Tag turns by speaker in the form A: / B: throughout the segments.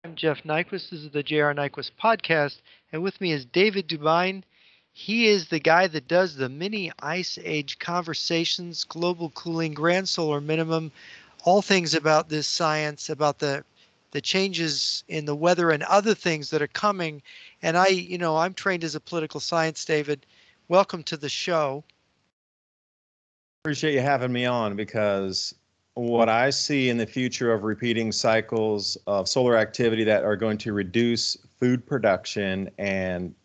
A: I'm Jeff Nyquist. This is the J.R. Nyquist podcast, and with me is David Dubyne. He is the guy that does the mini ice age conversations, global cooling, grand solar minimum, all things about this science, about the changes in the weather and other things that are coming. And I'm trained as a political science, David. Welcome to the show.
B: Appreciate you having me on because what I see in the future of repeating cycles of solar activity that are going to reduce food production and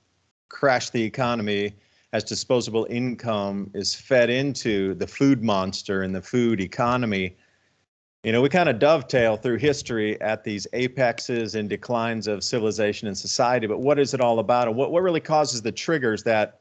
B: crash the economy as disposable income is fed into the food monster and the food economy. We kind of dovetail through history at these apexes and declines of civilization and society, but what is it all about? And what really causes the triggers that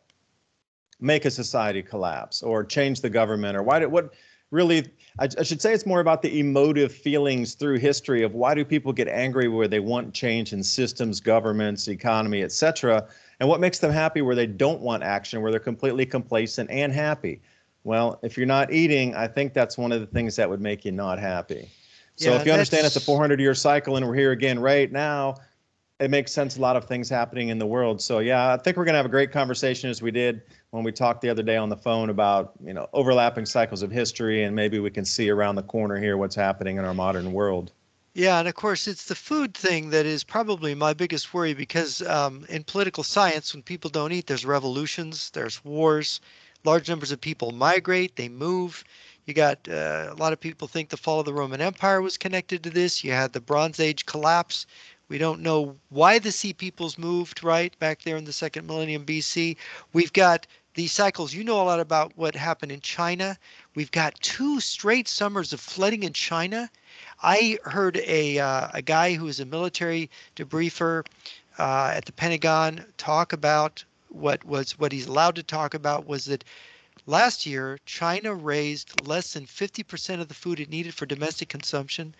B: make a society collapse or change the government, or what really, I should say it's more about the emotive feelings through history of why do people get angry where they want change in systems, governments, economy, etc., and what makes them happy where they don't want action, where they're completely complacent and happy. Well, if you're not eating, I think that's one of the things that would make you not happy. So
A: Yeah,
B: if you understand it's a 400-year cycle and we're here again right now, it makes sense, a lot of things happening in the world. So yeah, I think we're going to have a great conversation as we did when we talked the other day on the phone about, overlapping cycles of history, and maybe we can see around the corner here what's happening in our modern world.
A: Yeah, and of course, it's the food thing that is probably my biggest worry because in political science, when people don't eat, there's revolutions, there's wars, large numbers of people migrate, they move. You got a lot of people think the fall of the Roman Empire was connected to this. You had the Bronze Age collapse. We don't know why the Sea Peoples moved, right, back there in the second millennium BC. We've got these cycles. You know a lot about what happened in China. We've got two straight summers of flooding in China. I heard a guy who is a military debriefer at the Pentagon talk about what he's allowed to talk about was that last year China raised less than 50% of the food it needed for domestic consumption,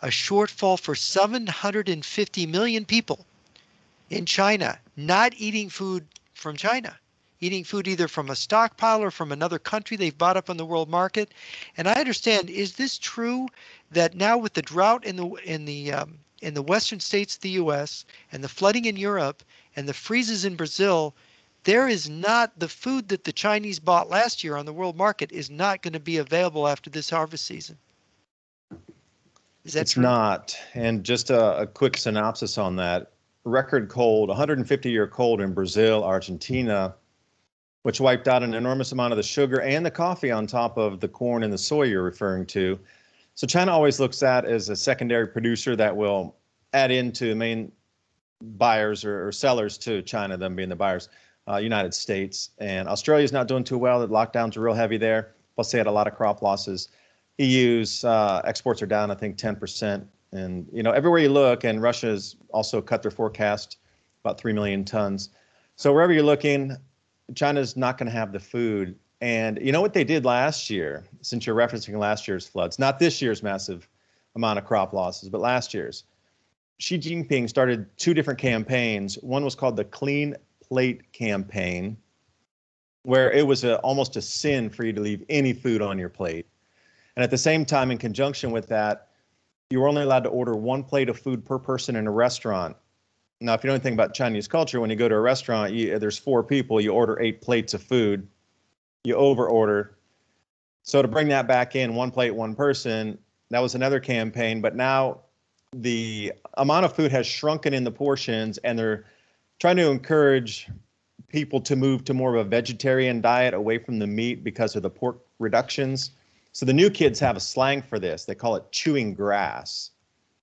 A: a shortfall for 750 million people in China not eating food from China, eating food either from a stockpile or from another country they've bought up on the world market. And I understand, is this true that now with the drought in the western states of the U.S. and the flooding in Europe and the freezes in Brazil, there is not the food that the Chinese bought last year on the world market is not going to be available after this harvest season. Is that
B: It's
A: true?
B: not. And just a quick synopsis on that. Record cold, 150-year cold in Brazil, Argentina, which wiped out an enormous amount of the sugar and the coffee on top of the corn and the soy you're referring to. So China always looks at as a secondary producer that will add into main buyers or sellers to China, them being the buyers, United States. And Australia's not doing too well. The lockdowns are real heavy there. Plus, they had a lot of crop losses. EU's exports are down, I think, 10%. And, everywhere you look, and Russia's also cut their forecast about 3 million tons. So wherever you're looking, China's not going to have the food. And you know what they did last year, since you're referencing last year's floods, not this year's massive amount of crop losses, but last year's. Xi Jinping started two different campaigns. One was called the Clean Plate Campaign, where it was almost a sin for you to leave any food on your plate. And at the same time, in conjunction with that, you were only allowed to order one plate of food per person in a restaurant. Now, if you know anything about Chinese culture, when you go to a restaurant, there's 4 people, you order 8 plates of food, you overorder. So to bring that back in, 1 plate, 1 person, that was another campaign. But now the amount of food has shrunken in the portions, and they're trying to encourage people to move to more of a vegetarian diet away from the meat because of the pork reductions. So the new kids have a slang for this. They call it chewing grass.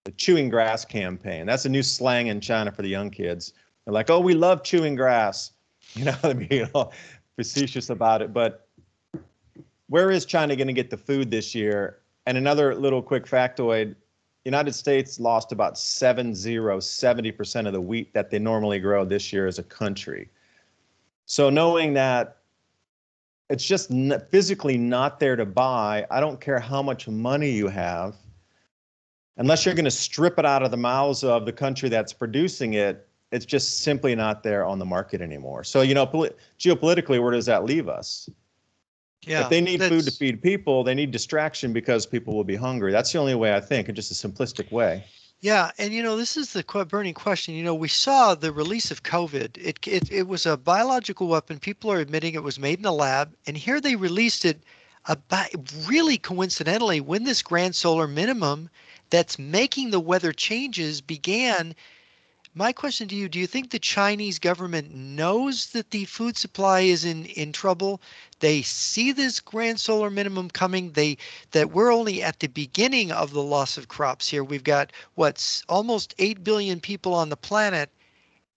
B: The chewing grass campaign. That's a new slang in China for the young kids. They're like, oh, we love chewing grass. They're being all facetious about it. But where is China going to get the food this year? And another little quick factoid, United States lost about 70% of the wheat that they normally grow this year as a country. So knowing that it's just physically not there to buy, I don't care how much money you have, unless you're going to strip it out of the mouths of the country that's producing it, it's just simply not there on the market anymore. So, geopolitically, where does that leave us?
A: Yeah,
B: if they need food to feed people, they need distraction because people will be hungry. That's the only way, I think, in just a simplistic way.
A: Yeah, and this is the burning question. We saw the release of COVID. It was a biological weapon. People are admitting it was made in a lab, and here they released it about really coincidentally when this grand solar minimum that's making the weather changes began. My question to you, do you think the Chinese government knows that the food supply is in trouble? They see this grand solar minimum coming. That we're only at the beginning of the loss of crops here. We've got what's almost 8 billion people on the planet,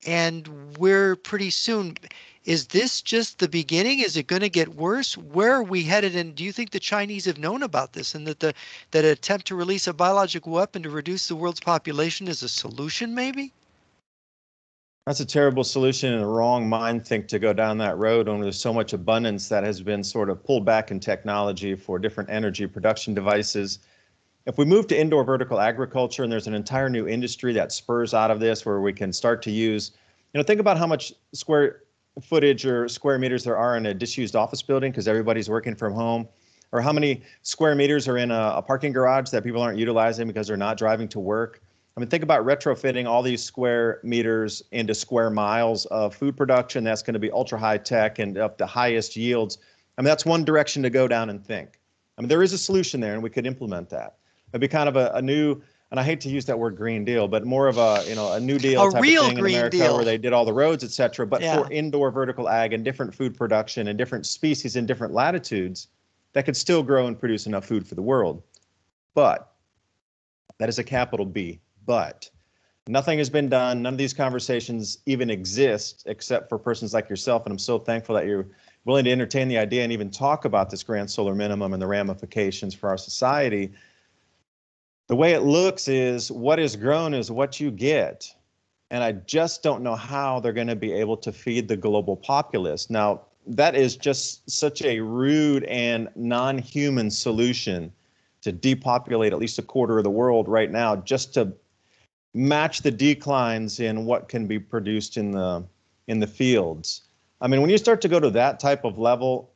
A: and we're pretty soon. Is this just the beginning? Is it going to get worse? Where are we headed? And do you think the Chinese have known about this and that that attempt to release a biological weapon to reduce the world's population is a solution, maybe?
B: That's a terrible solution and a wrong mind think to go down that road when there's so much abundance that has been sort of pulled back in technology for different energy production devices. If we move to indoor vertical agriculture and there's an entire new industry that spurs out of this where we can start to use, think about how much square footage or square meters there are in a disused office building because everybody's working from home, or how many square meters are in a parking garage that people aren't utilizing because they're not driving to work. I mean, think about retrofitting all these square meters into square miles of food production. That's going to be ultra high tech and up to highest yields. I mean, that's one direction to go down and think. I mean, there is a solution there and we could implement that. It'd be kind of a new, and I hate to use that word green deal, but more of a New Deal
A: A
B: type of
A: real
B: thing in
A: Green
B: America where
A: Deal.
B: they did all the roads, et cetera, but
A: Yeah.
B: for indoor vertical ag and different food production and different species in different latitudes that could still grow and produce enough food for the world. But that is a capital B, but nothing has been done. None of these conversations even exist except for persons like yourself. And I'm so thankful that you're willing to entertain the idea and even talk about this grand solar minimum and the ramifications for our society. The way it looks is what is grown is what you get. And I just don't know how they're going to be able to feed the global populace. Now, that is just such a rude and non-human solution to depopulate at least a quarter of the world right now just to match the declines in what can be produced in the fields. I mean, when you start to go to that type of level,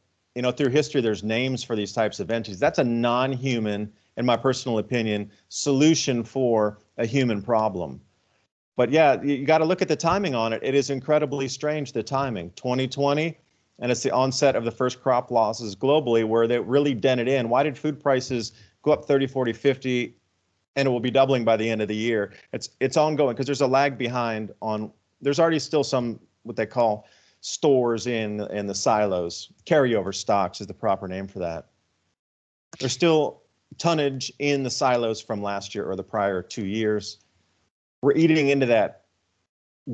B: through history, there's names for these types of entities. That's a non-human, in my personal opinion, solution for a human problem. But yeah, you got to look at the timing on it. It is incredibly strange, the timing. 2020, and it's the onset of the first crop losses globally where they really dented in. Why did food prices go up 30, 40, 50, and it will be doubling by the end of the year? It's ongoing because there's a lag behind on, there's already still some what they call stores in the silos. Carryover stocks is the proper name for that. There's still tonnage in the silos from last year or the prior 2 years. We're eating into that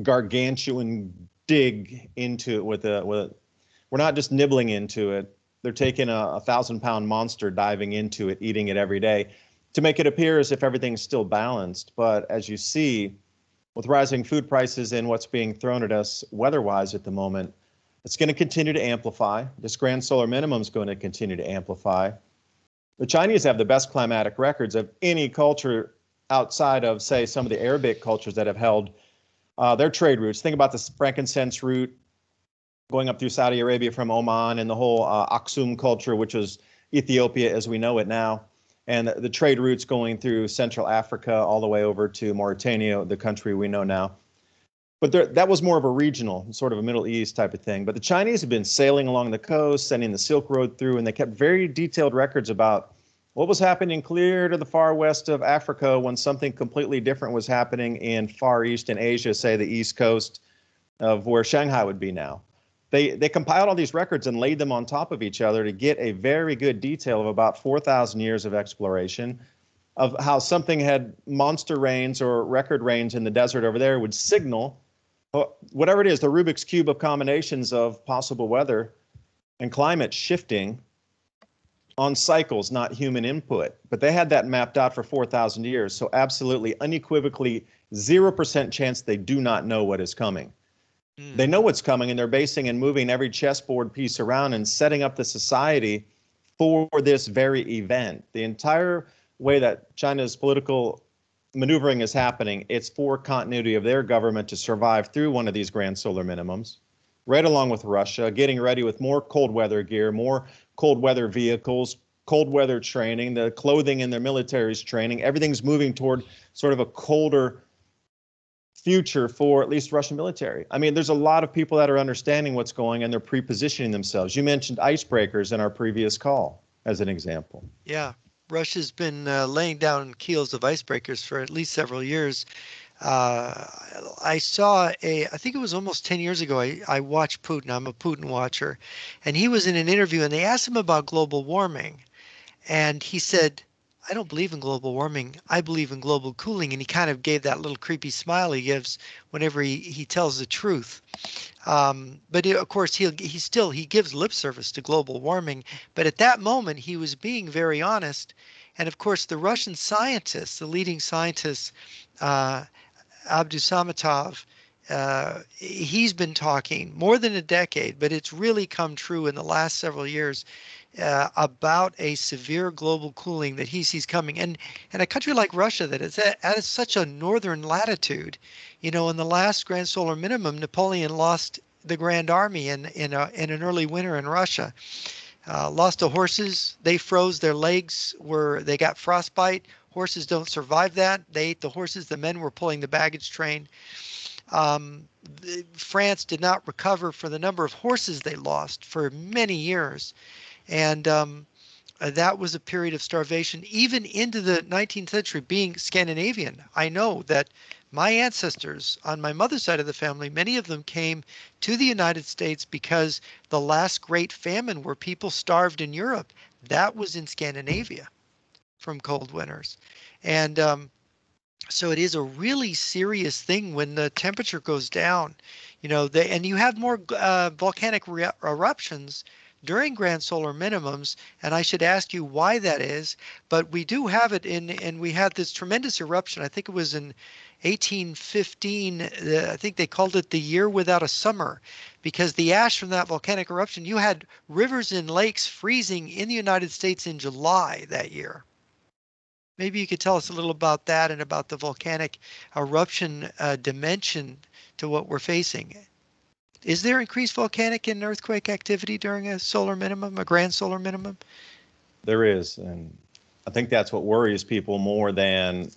B: gargantuan dig into it with we're not just nibbling into it. They're taking a 1,000-pound monster, diving into it, eating it every day to make it appear as if everything's still balanced. But as you see, with rising food prices and what's being thrown at us weather-wise at the moment, it's going to continue to amplify. This grand solar minimum is going to continue to amplify. The Chinese have the best climatic records of any culture outside of, say, some of the Arabic cultures that have held their trade routes. Think about the frankincense route going up through Saudi Arabia from Oman and the whole Aksum culture, which is Ethiopia as we know it now, and the trade routes going through Central Africa all the way over to Mauritania, the country we know now. But that was more of a regional, sort of a Middle East type of thing. But the Chinese have been sailing along the coast, sending the Silk Road through, and they kept very detailed records about what was happening clear to the far west of Africa when something completely different was happening in Far East in Asia, say the East Coast of where Shanghai would be now. They compiled all these records and laid them on top of each other to get a very good detail of about 4,000 years of exploration of how something had monster rains or record rains in the desert over there would signal whatever it is, the Rubik's Cube of combinations of possible weather and climate shifting on cycles, not human input. But they had that mapped out for 4,000 years. So absolutely, unequivocally, 0% chance they do not know what is coming. They know what's coming, and they're basing and moving every chessboard piece around and setting up the society for this very event. The entire way that China's political maneuvering is happening, it's for continuity of their government to survive through one of these grand solar minimums, right along with Russia, getting ready with more cold weather gear, more cold weather vehicles, cold weather training, the clothing in their military is training. Everything's moving toward sort of a colder future for at least Russian military. I mean, there's a lot of people that are understanding what's going and they're pre-positioning themselves. You mentioned icebreakers in our previous call as an example.
A: Yeah, Russia's been laying down keels of icebreakers for at least several years. Uh, I saw I think it was almost 10 years ago, I watched Putin. I'm a Putin watcher. And he was in an interview and they asked him about global warming. And he said, I don't believe in global warming. I believe in global cooling. And he kind of gave that little creepy smile he gives whenever he tells the truth. But of course, he gives lip service to global warming. But at that moment, he was being very honest. And of course, the Russian scientists, the leading scientists, uh, Abdusamatov, he's been talking more than a decade, but it's really come true in the last several years about a severe global cooling that he sees coming. And a country like Russia that is at such a northern latitude, in the last grand solar minimum, Napoleon lost the Grand Army in an early winter in Russia. Lost to horses. They froze. Their legs they got frostbite. Horses don't survive that. They ate the horses. The men were pulling the baggage train. France did not recover for the number of horses they lost for many years. And that was a period of starvation, even into the 19th century, being Scandinavian. I know that my ancestors on my mother's side of the family, many of them came to the United States because the last great famine where people starved in Europe, that was in Scandinavia from cold winters. And so it is a really serious thing when the temperature goes down, and you have more volcanic eruptions during grand solar minimums, and I should ask you why that is, but we do have it and we had this tremendous eruption. I think it was in 1815. I think they called it the year without a summer, because the ash from that volcanic eruption, you had rivers and lakes freezing in the United States in July that year. Maybe you could tell us a little about that and about the volcanic eruption dimension to what we're facing. Is there increased volcanic and earthquake activity during a solar minimum, a grand solar minimum?
B: There is, and I think that's what worries people more than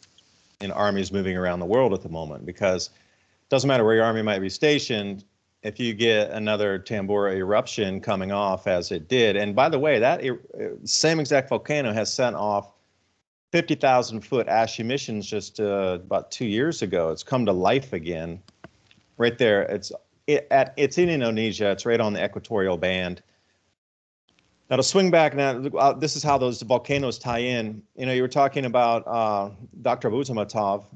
B: armies moving around the world at the moment, because it doesn't matter where your army might be stationed, if you get another Tambora eruption coming off as it did. And by the way, that same exact volcano has sent off 50,000-foot ash emissions just about 2 years ago. It's come to life again. Right there, it's in Indonesia. It's right on the equatorial band. Now to swing back now, this is how those volcanoes tie in. You were talking about Dr. Abdusamatov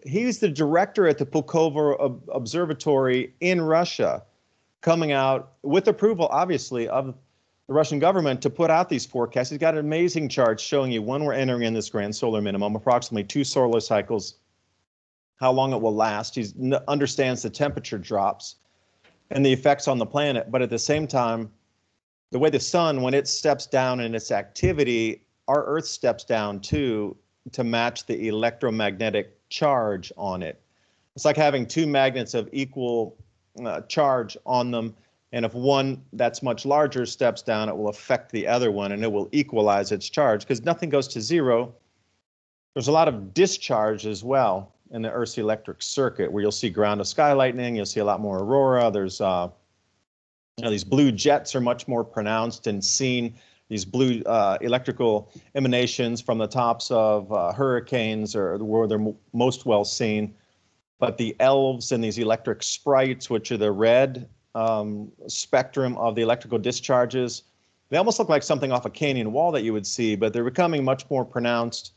B: he's the director at the Pulkovo Observatory in Russia, coming out with approval, obviously, of the Russian government to put out these forecasts. He's got an amazing chart showing you when we're entering in this grand solar minimum, approximately 2 solar cycles, how long it will last. He understands the temperature drops and the effects on the planet, but at the same time, the way the sun, when it steps down in its activity, our Earth steps down too, to match the electromagnetic charge on it. It's like having 2 magnets of equal charge on them, and if one that's much larger steps down, it will affect the other one and it will equalize its charge, because nothing goes to zero. There's a lot of discharge as well in the Earth's electric circuit, where you'll see ground to sky lightning, you'll see a lot more aurora. There's these blue jets are much more pronounced and seen. These blue electrical emanations from the tops of hurricanes are where they're most well seen. But the elves and these electric sprites, which are the red spectrum of the electrical discharges, they almost look like something off a canyon wall that you would see, but they're becoming much more pronounced.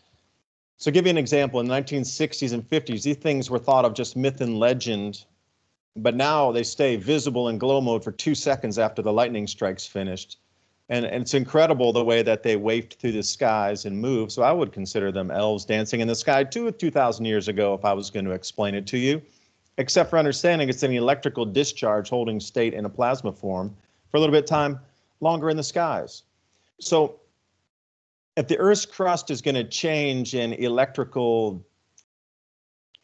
B: So give you an example, in the 1960s and 50s, these things were thought of just myth and legend, but now they stay visible in glow mode for 2 seconds after the lightning strike's finished. And it's incredible the way that they wafted through the skies and move. So I would consider them elves dancing in the sky too 2,000 years ago if I was going to explain it to you, except for understanding it's an electrical discharge holding state in a plasma form for a little bit of time longer in the skies. So if the Earth's crust is going to change in electrical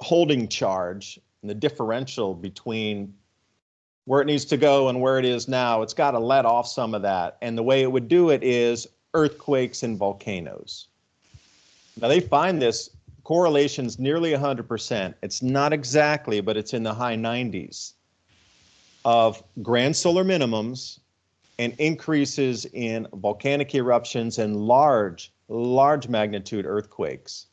B: holding charge, and the differential between where it needs to go and where it is now, it's got to let off some of that. And the way it would do it is earthquakes and volcanoes. Now they find this correlation's nearly 100%. It's not exactly, but it's in the high 90s of grand solar minimums and increases in volcanic eruptions and large magnitude earthquakes.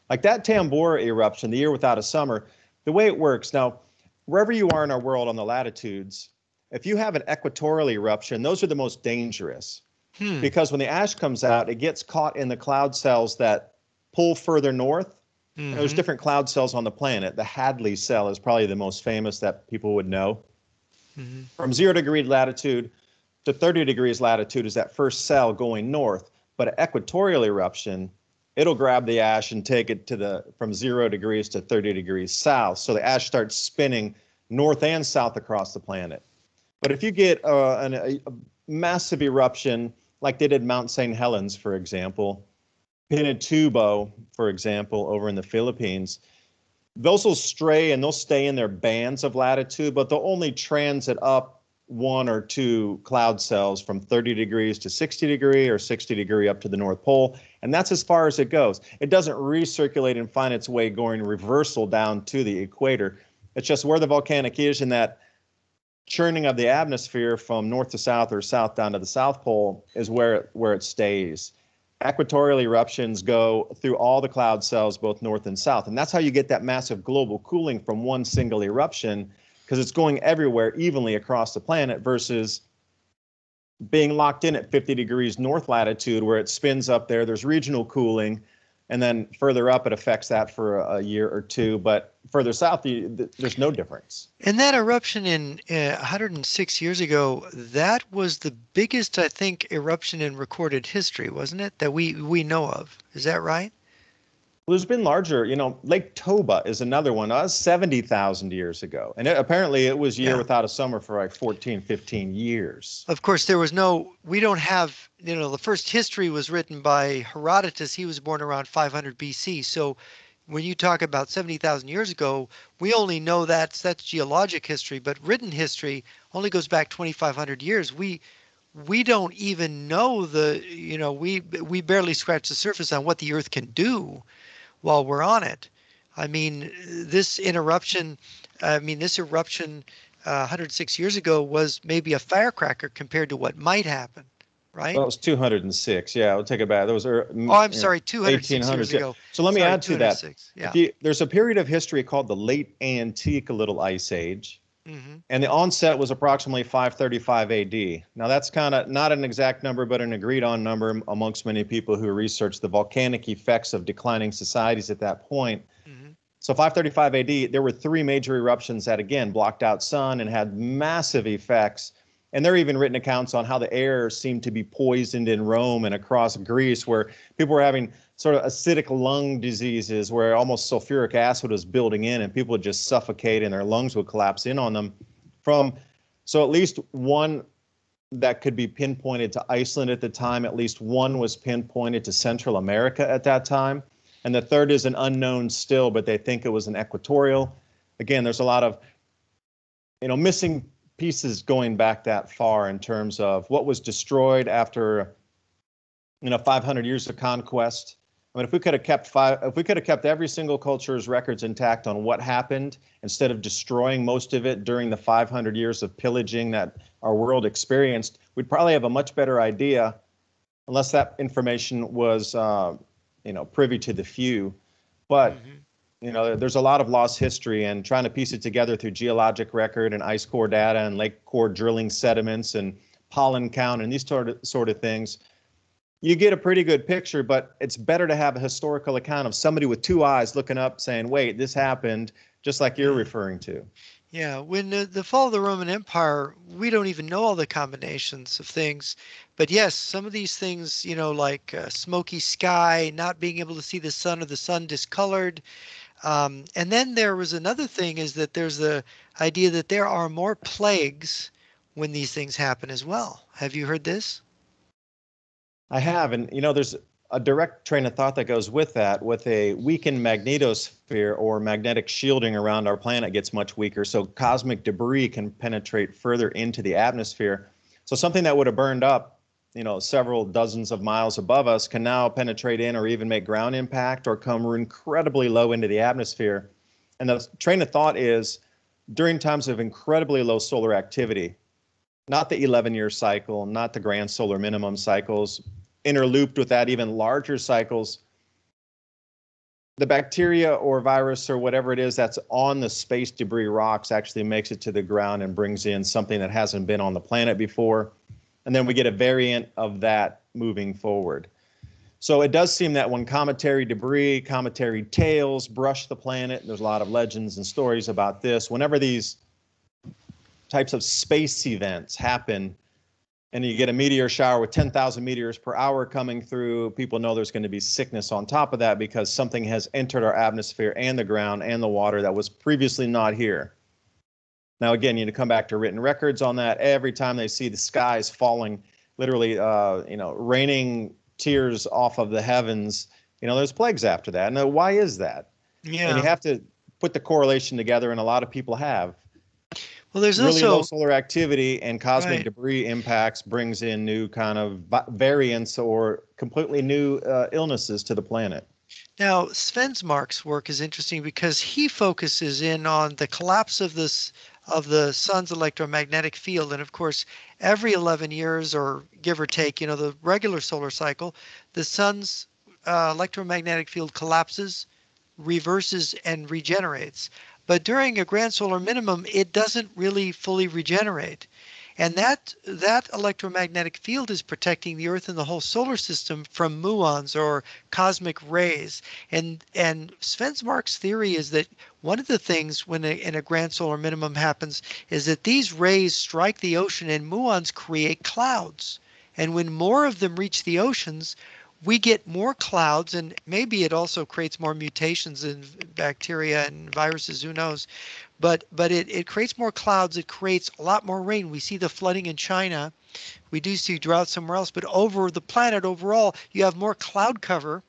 B: Like that Tambora eruption, the year without a summer, the way it works now, wherever you are in our world on the latitudes, if you have an equatorial eruption, those are the most dangerous. Because when the ash comes out, it gets caught in the cloud cells that pull further north. And there's different cloud cells on the planet. The Hadley cell is probably the most famous that people would know. From 0 degree latitude to 30 degrees latitude is that first cell going north. But an equatorial eruption, it'll grab the ash and take it to from 0 degrees to 30 degrees south. So the ash starts spinning north and south across the planet. But if you get a massive eruption, like they did Mount St. Helens, for example, Pinatubo, for example, over in the Philippines, those will stray and they'll stay in their bands of latitude, but they'll only transit up 1 or 2 cloud cells from 30 degrees to 60 degree or 60 degree up to the North Pole. And that's as far as it goes. It doesn't recirculate and find its way going reversal down to the equator. It's just where the volcanic is in that churning of the atmosphere from north to south or south down to the South Pole is where it stays. Equatorial eruptions go through all the cloud cells, both north and south. And that's how you get that massive global cooling from one single eruption, because it's going everywhere evenly across the planet versus being locked in at 50 degrees north latitude where it spins up there. There's regional cooling. And then further up, it affects that for a year or two. But further south, there's no difference.
A: And that eruption in 106 years ago, that was the biggest, I think, eruption in recorded history, wasn't it? That we know of. Is that right?
B: Well, there's been larger, Lake Toba is another one. That was 70,000 years ago. And apparently it was year without a summer for like 14, 15 years.
A: Of course, we don't have, the first history was written by Herodotus. He was born around 500 BC. So when you talk about 70,000 years ago, we only know that's geologic history, but written history only goes back 2,500 years. We don't even know we barely scratch the surface on what the Earth can do while we're on it. I mean, this eruption 106 years ago was maybe a firecracker compared to what might happen, right?
B: Well, it was 206. Yeah, we'll take it back. Those are.
A: Sorry, 206 years ago.
B: So let me add to that.
A: Yeah.
B: There's a period of history called the Late Antique Little Ice Age. And the onset was approximately 535 AD. Now, that's kind of not an exact number, but an agreed on number amongst many people who research the volcanic effects of declining societies at that point. So 535 AD, there were 3 major eruptions that, again, blocked out sun and had massive effects. And there are even written accounts on how the air seemed to be poisoned in Rome and across Greece, where people were having sort of acidic lung diseases where almost sulfuric acid was building in and people would just suffocate and their lungs would collapse in on them. So at least one that could be pinpointed to Iceland at the time, at least one was pinpointed to Central America at that time. And the third is an unknown still, but they think it was an equatorial. Again, there's a lot of, missing pieces going back that far in terms of what was destroyed after, 500 years of conquest. I mean, if we could have kept every single culture's records intact on what happened instead of destroying most of it during the 500 years of pillaging that our world experienced, we'd probably have a much better idea, unless that information was, privy to the few. But there's a lot of lost history, and trying to piece it together through geologic record and ice core data and lake core drilling sediments and pollen count and these sort of things. You get a pretty good picture, but it's better to have a historical account of somebody with 2 eyes looking up saying, wait, this happened, just like you're referring to.
A: Yeah, when the fall of the Roman Empire, we don't even know all the combinations of things. But yes, some of these things, like smoky sky, not being able to see the sun or the sun discolored. And then there was another thing, is that there's the idea that there are more plagues when these things happen as well. Have you heard this?
B: I have, and there's a direct train of thought that goes with that. With a weakened magnetosphere or magnetic shielding around our planet gets much weaker, so cosmic debris can penetrate further into the atmosphere. So something that would have burned up several dozens of miles above us can now penetrate in or even make ground impact or come incredibly low into the atmosphere. And the train of thought is during times of incredibly low solar activity, not the 11-year cycle, not the grand solar minimum cycles, interlooped with that even larger cycles, the bacteria or virus or whatever it is that's on the space debris rocks actually makes it to the ground and brings in something that hasn't been on the planet before. And then we get a variant of that moving forward. So it does seem that when cometary debris, cometary tails brush the planet, there's a lot of legends and stories about this. Whenever these types of space events happen, and you get a meteor shower with 10,000 meteors per hour coming through, people know there's going to be sickness on top of that because something has entered our atmosphere and the ground and the water that was previously not here. Now, again, you need to come back to written records on that. Every time they see the skies falling, literally, raining tears off of the heavens, there's plagues after that. Now, why is that?
A: Yeah.
B: And you have to put the correlation together, and a lot of people have.
A: Well, there's
B: really
A: also
B: low solar activity and cosmic
A: right.
B: debris impacts brings in new kind of variants or completely new illnesses to the planet.
A: Now, Svensmark's work is interesting because he focuses in on the collapse of the sun's electromagnetic field. And of course, every 11 years or give or take, the regular solar cycle, the sun's electromagnetic field collapses, reverses, and regenerates. But during a grand solar minimum, it doesn't really fully regenerate. And that electromagnetic field is protecting the Earth and the whole solar system from muons or cosmic rays. And Svensmark's theory is that one of the things when in a grand solar minimum happens is that these rays strike the ocean and muons create clouds. And when more of them reach the oceans, we get more clouds, and maybe it also creates more mutations in bacteria and viruses, who knows. But it creates more clouds, it creates a lot more rain. We see the flooding in China. We do see drought somewhere else, but over the planet overall, you have more cloud cover,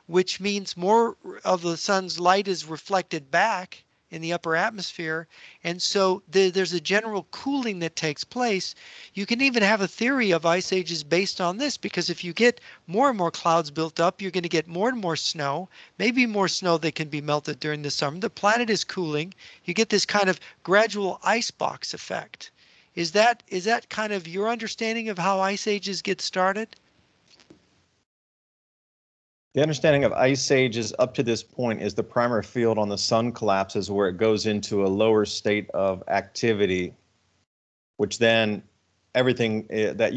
A: which means more of the sun's light is reflected back in the upper atmosphere. And so there's a general cooling that takes place. You can even have a theory of ice ages based on this, because if you get more and more clouds built up, you're going to get more and more snow, maybe more snow that can be melted during the summer. The planet is cooling. You get this kind of gradual icebox effect. Is that kind of your understanding of how ice ages get started?
B: The understanding of ice ages up to this point is the primer field on the sun collapses where it goes into a lower state of activity, which then everything that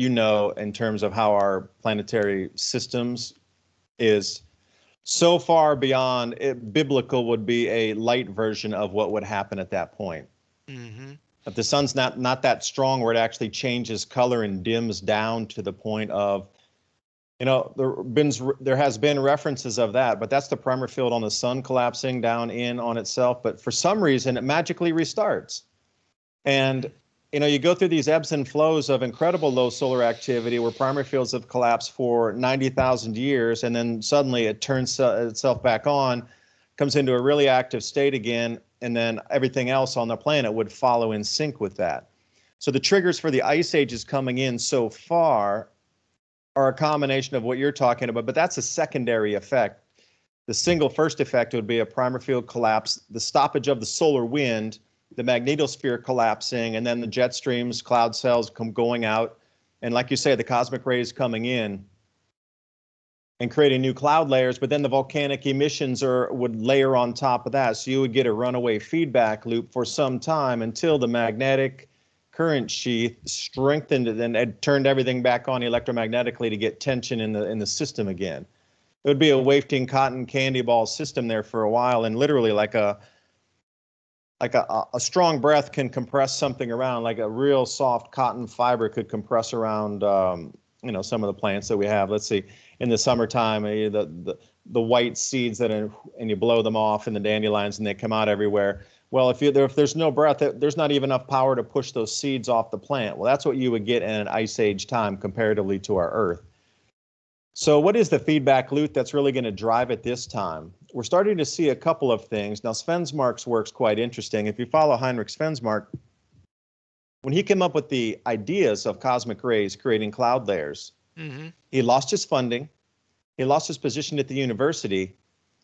B: in terms of how our planetary systems is so far beyond biblical would be a light version of what would happen at that point. Mm-hmm. If the sun's not that strong where it actually changes color and dims down to the point of there has been references of that, but that's the primer field on the sun collapsing down in on itself. But for some reason, it magically restarts. And, you go through these ebbs and flows of incredible low solar activity where primer fields have collapsed for 90,000 years, and then suddenly it turns itself back on, comes into a really active state again, and then everything else on the planet would follow in sync with that. So the triggers for the ice ages coming in so far are a combination of what you're talking about, but that's a secondary effect. The single first effect would be a primer field collapse, the stoppage of the solar wind, the magnetosphere collapsing, and then the jet streams, cloud cells going out, and like you say, the cosmic rays coming in and creating new cloud layers, but then the volcanic emissions would layer on top of that. So you would get a runaway feedback loop for some time until the magnetic current sheath strengthened and it turned everything back on electromagnetically to get tension in the system again. It would be a wafting cotton candy ball system there for a while, and literally like a strong breath can compress something around, like a real soft cotton fiber could compress around some of the plants that we have. Let's see, in the summertime, the white seeds and you blow them off in the dandelions and they come out everywhere. Well, if there's no breath, there's not even enough power to push those seeds off the plant. Well, that's what you would get in an ice age time comparatively to our Earth. So what is the feedback loop that's really going to drive it this time? We're starting to see a couple of things. Now, Svensmark's work's quite interesting. If you follow Heinrich Svensmark, when he came up with the ideas of cosmic rays creating cloud layers,
A: Mm-hmm.
B: He lost his funding. He lost his position at the university.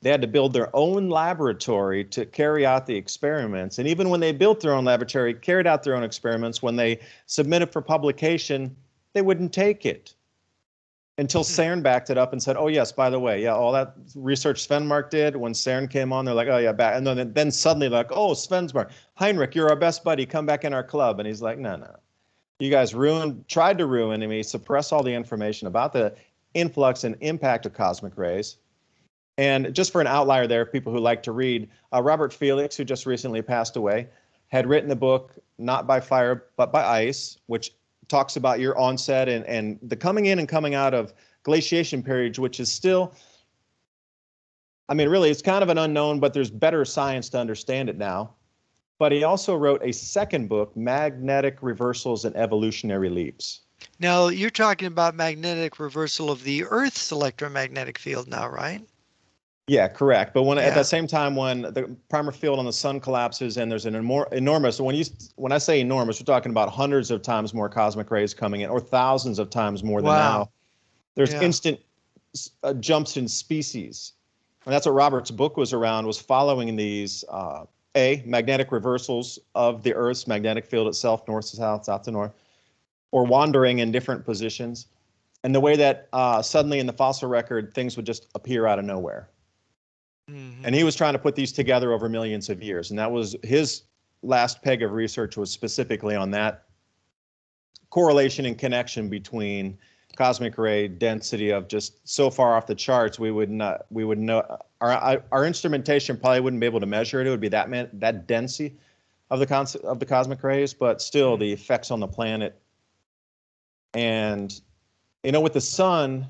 B: They had to build their own laboratory to carry out the experiments. And even when they built their own laboratory, carried out their own experiments, when they submitted for publication, they wouldn't take it until CERN backed it up and said, oh, yes, by the way, yeah, all that research Svenmark did, when CERN came on, they're like, oh, yeah, back. And then suddenly like, oh, Svenmark, Heinrich, you're our best buddy. Come back in our club. And he's like, no. You guys tried to ruin me, suppress all the information about the influx and impact of cosmic rays. And just for an outlier there, people who like to read, Robert Felix, who just recently passed away, had written the book, Not by Fire, but by Ice, which talks about your onset and the coming in and coming out of glaciation periods, which is still, I mean, really, it's kind of an unknown, but there's better science to understand it now. But he also wrote a second book, Magnetic Reversals and Evolutionary Leaps.
A: Now, you're talking about magnetic reversal of the Earth's electromagnetic field now, right?
B: Yeah, correct. But at the same time, when the primal field on the sun collapses and there's an enormous, when I say enormous, we're talking about hundreds of times more cosmic rays coming in, or thousands of times more than now. There's instant jumps in species. And that's what Robert's book was around, was following these, magnetic reversals of the Earth's magnetic field itself, north to south, south to north, or wandering in different positions. And the way that suddenly in the fossil record, things would just appear out of nowhere. Mm-hmm. And he was trying to put these together over millions of years. And that was his last peg of research, was specifically on that correlation and connection between cosmic ray density of just so far off the charts, we would know, our instrumentation probably wouldn't be able to measure it. It would be that density of the cosmic rays, but still the effects on the planet. And, with the sun,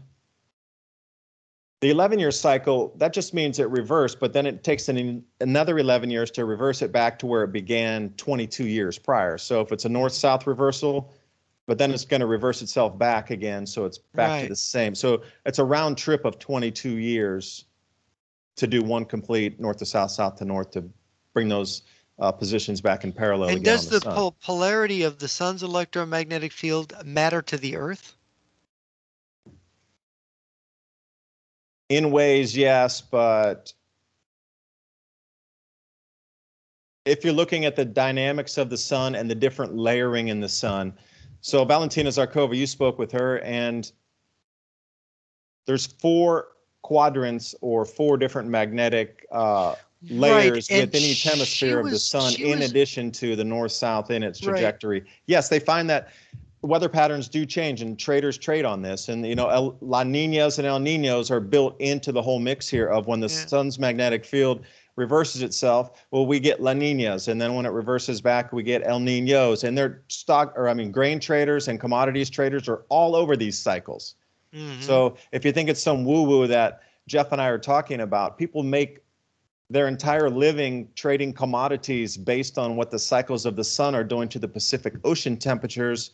B: the 11-year cycle, that just means it reversed, but then it takes another 11 years to reverse it back to where it began 22 years prior. So if it's a north-south reversal, but then it's going to reverse itself back again, so it's back to the same. So it's a round trip of 22 years to do one complete north to south, south to north, to bring those positions back in parallel again.
A: And does the polarity of the sun's electromagnetic field matter to the Earth?
B: In ways, yes, but if you're looking at the dynamics of the sun and the different layering in the sun, so Valentina Zarkova, you spoke with her, and there's 4 quadrants or 4 different magnetic layers within each hemisphere of the sun, in addition to the north-south in its trajectory. Yes, they find that weather patterns do change, and traders trade on this. And, La Niñas and El Niños are built into the whole mix here of when the sun's magnetic field reverses itself. Well, we get La Niñas, and then when it reverses back, we get El Niños. And they're grain traders and commodities traders are all over these cycles. Mm-hmm. So if you think it's some woo-woo that Jeff and I are talking about, people make their entire living trading commodities based on what the cycles of the sun are doing to the Pacific Ocean temperatures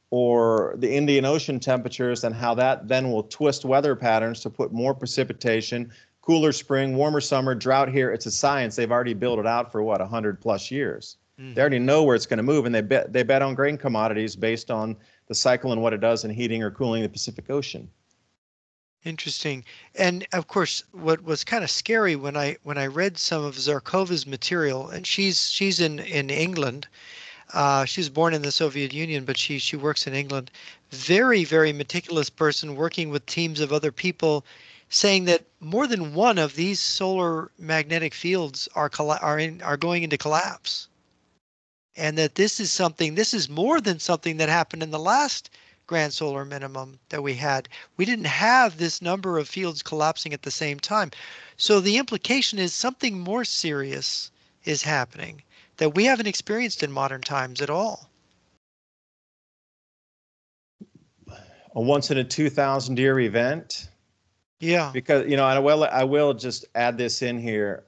B: or the Indian Ocean temperatures, and how that then will twist weather patterns to put more precipitation, cooler spring, warmer summer, drought here. It's a science. They've already built it out for 100+ years. Mm-hmm. They already know where it's going to move, and they bet on grain commodities based on the cycle and what it does in heating or cooling the Pacific Ocean.
A: Interesting. And of course, what was kind of scary when I read some of Zarkova's material, and she's in England. She was born in the Soviet Union, but she works in England. Very, very meticulous person, working with teams of other people, saying that more than one of these solar magnetic fields are going into collapse, and that this is more than something that happened in the last grand solar minimum that we had. We didn't have this number of fields collapsing at the same time. So the implication is something more serious is happening that we haven't experienced in modern times at all.
B: A once in a 2,000-year event.
A: Yeah.
B: Because, and I will just add this in here.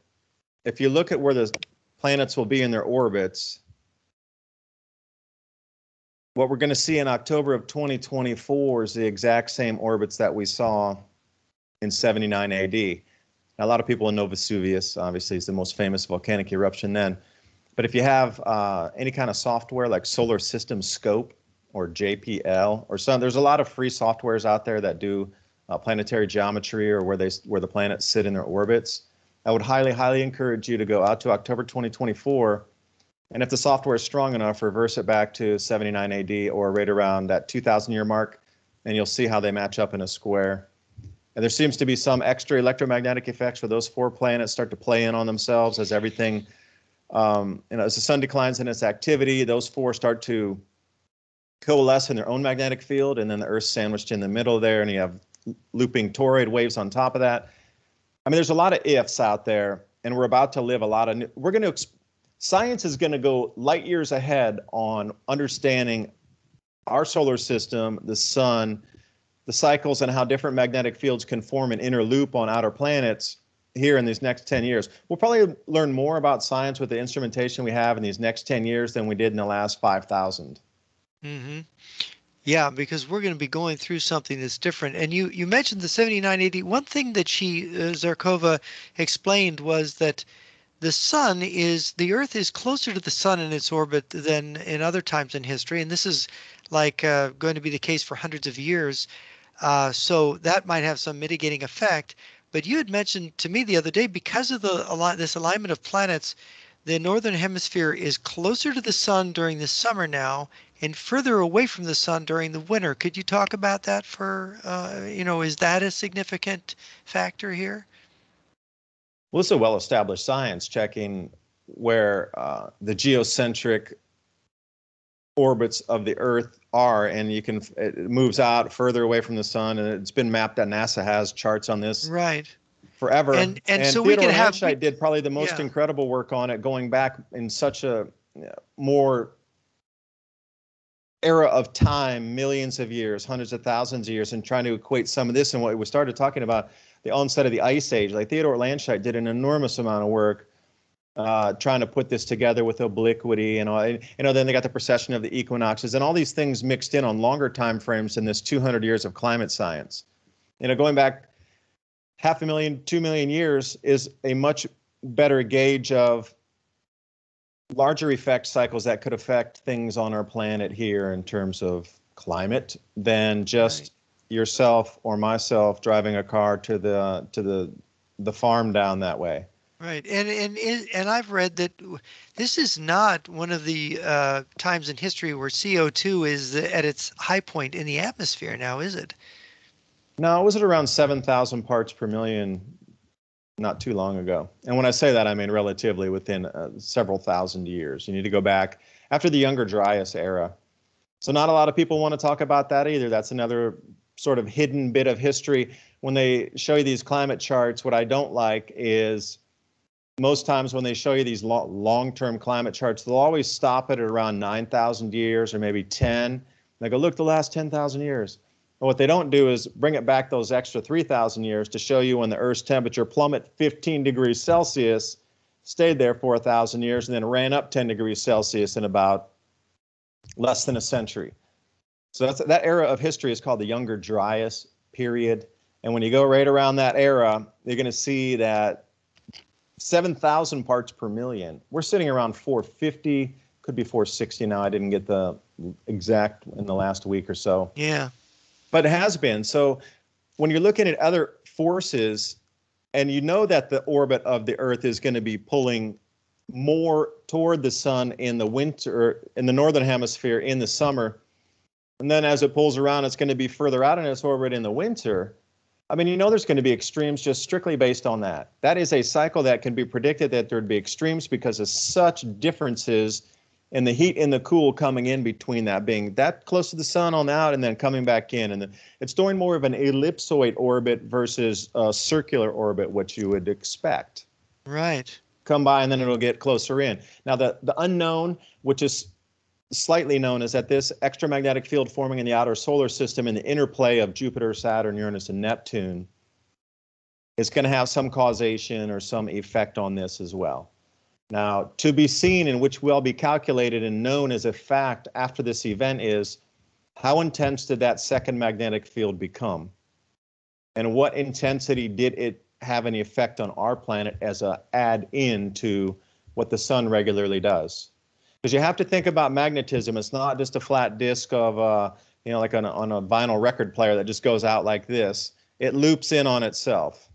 B: If you look at where the planets will be in their orbits, what we're going to see in October of 2024 is the exact same orbits that we saw in 79 AD. Now, a lot of people know Vesuvius, obviously, is the most famous volcanic eruption then. But if you have any kind of software like Solar System Scope, or JPL or some. There's a lot of free softwares out there that do planetary geometry or where the planets sit in their orbits. I would highly, highly encourage you to go out to October 2024, and if the software is strong enough, reverse it back to 79 AD or right around that 2000 year mark, and you'll see how they match up in a square. And there seems to be some extra electromagnetic effects where those 4 planets start to play in on themselves as everything, as the sun declines in its activity, those 4 start to coalesce in their own magnetic field, and then the Earth's sandwiched in the middle there, and you have looping toroid waves on top of that. I mean, there's a lot of ifs out there, and we're about to live a lot of science is going to go light years ahead on understanding our solar system, the sun, the cycles, and how different magnetic fields can form an inner loop on outer planets here in these next 10 years. We'll probably learn more about science with the instrumentation we have in these next 10 years than we did in the last 5,000.
A: Mm-hmm. Yeah, because we're going to be going through something that's different. And you mentioned the 7980. One thing that Zarkova explained was that the Earth is closer to the sun in its orbit than in other times in history. And this is like going to be the case for hundreds of years. So that might have some mitigating effect. But you had mentioned to me the other day, because of this alignment of planets, the northern hemisphere is closer to the sun during the summer now and further away from the sun during the winter. Could you talk about that is that a significant factor here?
B: Well, it's a well-established science checking where the geocentric orbits of the Earth are, and it moves out further away from the sun, and it's been mapped that NASA has charts on this forever.
A: And so
B: Theodore Landscheid did probably the most incredible work on it, going back in such a more era of time, millions of years, hundreds of thousands of years, and trying to equate some of this and what we started talking about, the onset of the Ice Age. Like Theodore Landscheid did an enormous amount of work trying to put this together with obliquity and all. Then they got the precession of the equinoxes and all these things mixed in on longer time frames in this 200 years of climate science. Going back 500,000, 2 million years is a much better gauge of larger effect cycles that could affect things on our planet here in terms of climate than just yourself or myself driving a car to the farm down that way.
A: Right, and I've read that this is not one of the times in history where CO2 is at its high point in the atmosphere now, is it?
B: No, it was at around 7,000 parts per million not too long ago. And when I say that, I mean relatively within several thousand years. You need to go back after the Younger Dryas era. So not a lot of people want to talk about that either. That's another sort of hidden bit of history. When they show you these climate charts, what I don't like is most times when they show you these long-term climate charts, they'll always stop it at around 9,000 years or maybe 10. They go, look, the last 10,000 years. And what they don't do is bring it back those extra 3,000 years to show you when the Earth's temperature plummeted 15 degrees Celsius, stayed there for 1,000 years, and then ran up 10 degrees Celsius in about less than a century. So that era of history is called the Younger Dryas period. And when you go right around that era, you're going to see that 7,000 parts per million. We're sitting around 450, could be 460 now. I didn't get the exact in the last week or so.
A: Yeah.
B: But it has been. So when you're looking at other forces, and you know that the orbit of the Earth is going to be pulling more toward the sun in the winter, in the northern hemisphere in the summer, and then as it pulls around, it's going to be further out in its orbit in the winter. I mean, there's going to be extremes just strictly based on that. That is a cycle that can be predicted that there'd be extremes because of such differences in the heat and the cool coming in between that, being that close to the sun on out and then coming back in. And it's doing more of an ellipsoid orbit versus a circular orbit, which you would expect.
A: Right.
B: Come by and then it'll get closer in. Now, the unknown, which is slightly known, is that this extramagnetic field forming in the outer solar system in the interplay of Jupiter, Saturn, Uranus, and Neptune is going to have some causation or some effect on this as well. Now, to be seen and which will be calculated and known as a fact after this event is how intense did that second magnetic field become? And what intensity did it have any effect on our planet as a add-in to what the sun regularly does? Because you have to think about magnetism. It's not just a flat disc of, like on a vinyl record player that just goes out like this. It loops in on itself.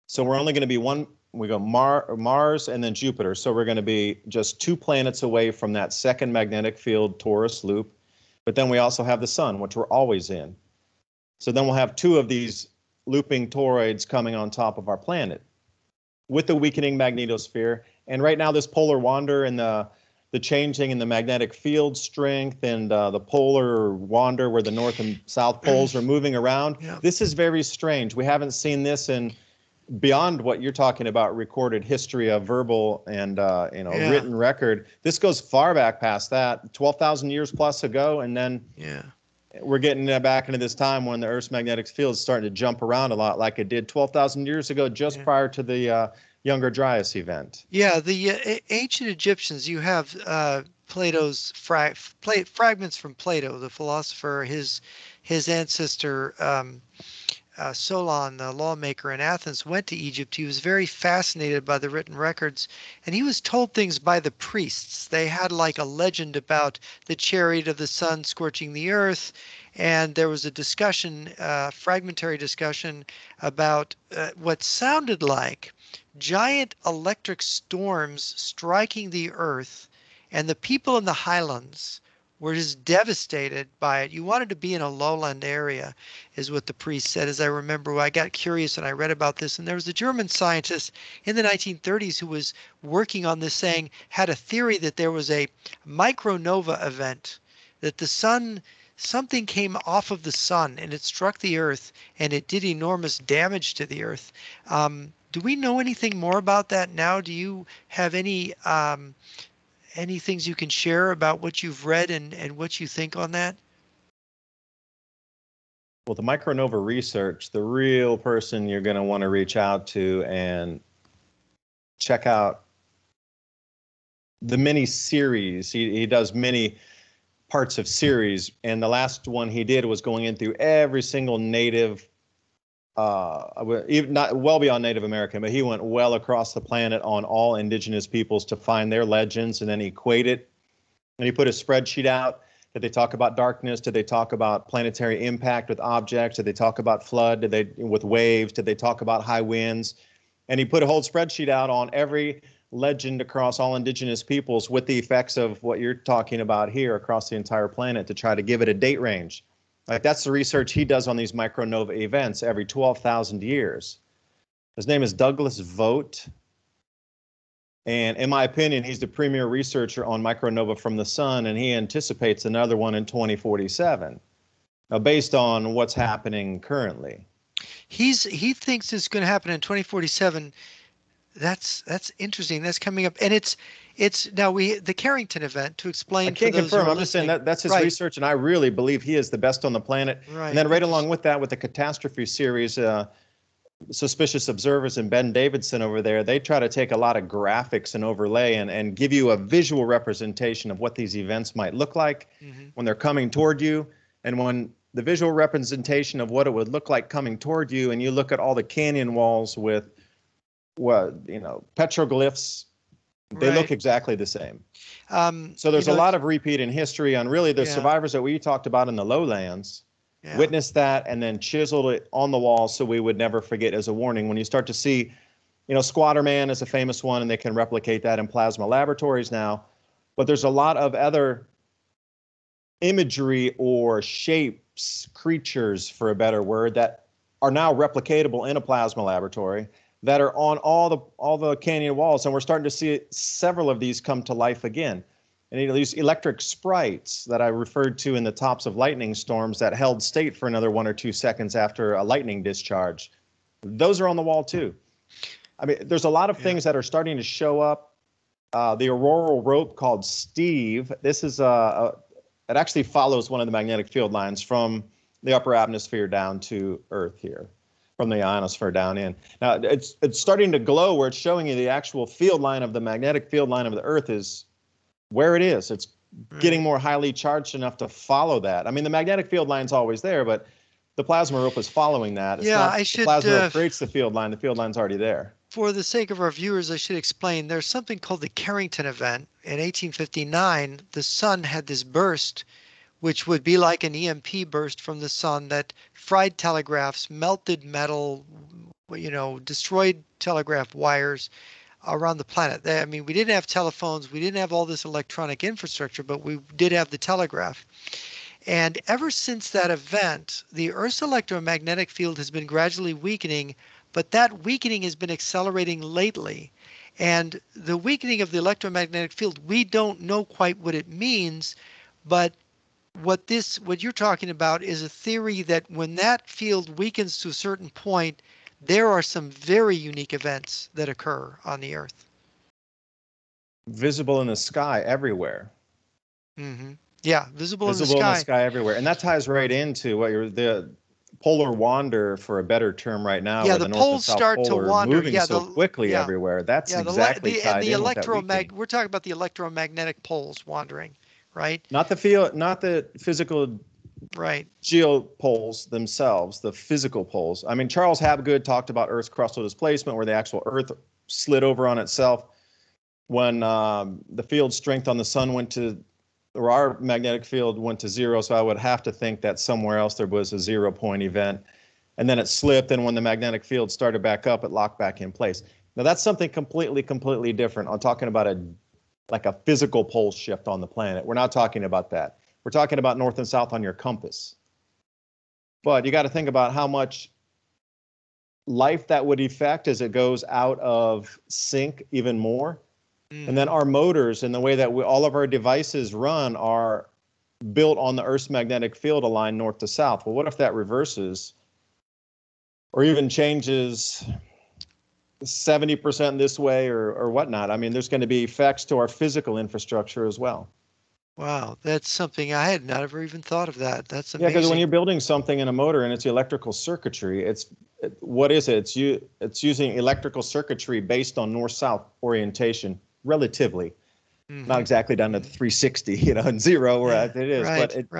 B: So we're only going to be we go Mars and then Jupiter. So we're going to be just 2 planets away from that second magnetic field torus loop. But then we also have the sun, which we're always in. So then we'll have 2 of these looping toroids coming on top of our planet with the weakening magnetosphere. And right now, this polar wander and the changing in the magnetic field strength and the polar wander where the north and south poles are moving around. Yeah. This is very strange. We haven't seen this in beyond what you're talking about, recorded history of verbal and written record. This goes far back past that, 12,000 years plus ago, and then we're getting back into this time when the Earth's magnetic field is starting to jump around a lot, like it did 12,000 years ago, just prior to the Younger Dryas event.
A: Yeah, the ancient Egyptians, you have Plato's fragments from Plato, the philosopher. His ancestor Solon, the lawmaker in Athens, went to Egypt. He was very fascinated by the written records, and he was told things by the priests. They had like a legend about the chariot of the sun scorching the earth, and there was a discussion, fragmentary discussion, about what sounded like giant electric storms striking the earth, and the people in the highlands were just devastated by it. You wanted to be in a lowland area, is what the priest said. As I remember, I got curious and I read about this, and there was a German scientist in the 1930s who was working on this, had a theory that there was a micronova event, that the sun, something came off of the sun and it struck the earth and it did enormous damage to the earth. Do we know anything more about that now? Do you have any things you can share about what you've read and what you think on that?
B: Well, the micronova research, the real person you're going to want to reach out to and check out the mini series. He does many parts of series, and the last one he did was going in through every single native, even not well beyond Native American, but he went well across the planet on all indigenous peoples to find their legends and then equate it. And he put a spreadsheet out. Did they talk about darkness? Did they talk about planetary impact with objects? Did they talk about flood? Did they with waves? Did they talk about high winds? And he put a whole spreadsheet out on every legend across all indigenous peoples with the effects of what you're talking about here across the entire planet to try to give it a date range. Like that's the research he does on these micronova events every 12,000 years. His name is Douglas Vogt. And in my opinion, he's the premier researcher on micronova from the sun, and he anticipates another one in 2047. Now, based on what's happening currently.
A: He thinks it's going to happen in 2047. That's interesting. That's coming up, and it's now the Carrington event to explain.
B: I can't confirm. I'm just saying that's his research, and I really believe he is the best on the planet. Right. And then right along with that, with the catastrophe series, Suspicious Observers and Ben Davidson over there, they try to take a lot of graphics and overlay and give you a visual representation of what these events might look like when they're coming toward you, and when the visual representation of what it would look like coming toward you, and you look at all the canyon walls with petroglyphs, they look exactly the same. So there's a lot of repeat in history on really the survivors that we talked about in the lowlands, witnessed that and then chiseled it on the wall so we would never forget as a warning. When you start to see, Squatter Man is a famous one, and they can replicate that in plasma laboratories now. But there's a lot of other imagery or shapes, creatures for a better word, that are now replicatable in a plasma laboratory, that are on all the canyon walls, and we're starting to see several of these come to life again. And these electric sprites that I referred to in the tops of lightning storms that held state for another 1 or 2 seconds after a lightning discharge, those are on the wall too. I mean, there's a lot of things that are starting to show up. The auroral rope called Steve, this is it actually follows one of the magnetic field lines from the upper atmosphere down to Earth here, from the ionosphere down in. Now, it's starting to glow where it's showing you the actual field line of the magnetic field line of the Earth is where it is. It's getting more highly charged enough to follow that. I mean, the magnetic field line's always there, but the plasma rope is following that. It's not, the plasma rope creates the field line. The field line's already there.
A: For the sake of our viewers, I should explain there's something called the Carrington event. In 1859, the sun had this burst, which would be like an EMP burst from the sun that fried telegraphs, melted metal, destroyed telegraph wires around the planet. I mean, we didn't have telephones, we didn't have all this electronic infrastructure, but we did have the telegraph. And ever since that event, the Earth's electromagnetic field has been gradually weakening, but that weakening has been accelerating lately. And the weakening of the electromagnetic field, we don't know quite what it means, but what you're talking about is a theory that when that field weakens to a certain point, there are some very unique events that occur on the Earth.
B: Visible in the sky everywhere.
A: Mm-hmm. Yeah, visible in the
B: Visible in the
A: sky.
B: sky everywhere. And that ties right into what the polar wander, for a better term right now,
A: Yeah,
B: where
A: the
B: the North and
A: poles
B: South
A: start to
B: Pole are
A: wander.
B: moving
A: Yeah,
B: so quickly
A: yeah,
B: everywhere. That's
A: yeah,
B: exactly tied in with that weakening.
A: we're talking about the electromagnetic poles wandering, right?
B: Not the field, not the physical
A: Right.
B: geopoles themselves, the physical poles. I mean, Charles Hapgood talked about Earth's crustal displacement, where the actual Earth slid over on itself when the field strength on the sun went to, or our magnetic field went to zero. So I would have to think that somewhere else there was a 0 point event, and then it slipped. And when the magnetic field started back up, it locked back in place. Now that's something completely different. I'm talking about like a physical pole shift on the planet. We're not talking about that. We're talking about north and south on your compass. But you got to think about how much life that would affect as it goes out of sync even more. And then our motors and the way that all of our devices run are built on the Earth's magnetic field aligned north to south. Well, what if that reverses or even changes 70% this way or whatnot? I mean, there's going to be effects to our physical infrastructure as well.
A: Wow, that's something I had never even thought of that. That's
B: Yeah, because when
A: amazing.
B: you're building something in a motor and it's electrical circuitry, what is it? It's using electrical circuitry based on north-south orientation, relatively. Not exactly down to 360, and zero where it is, but it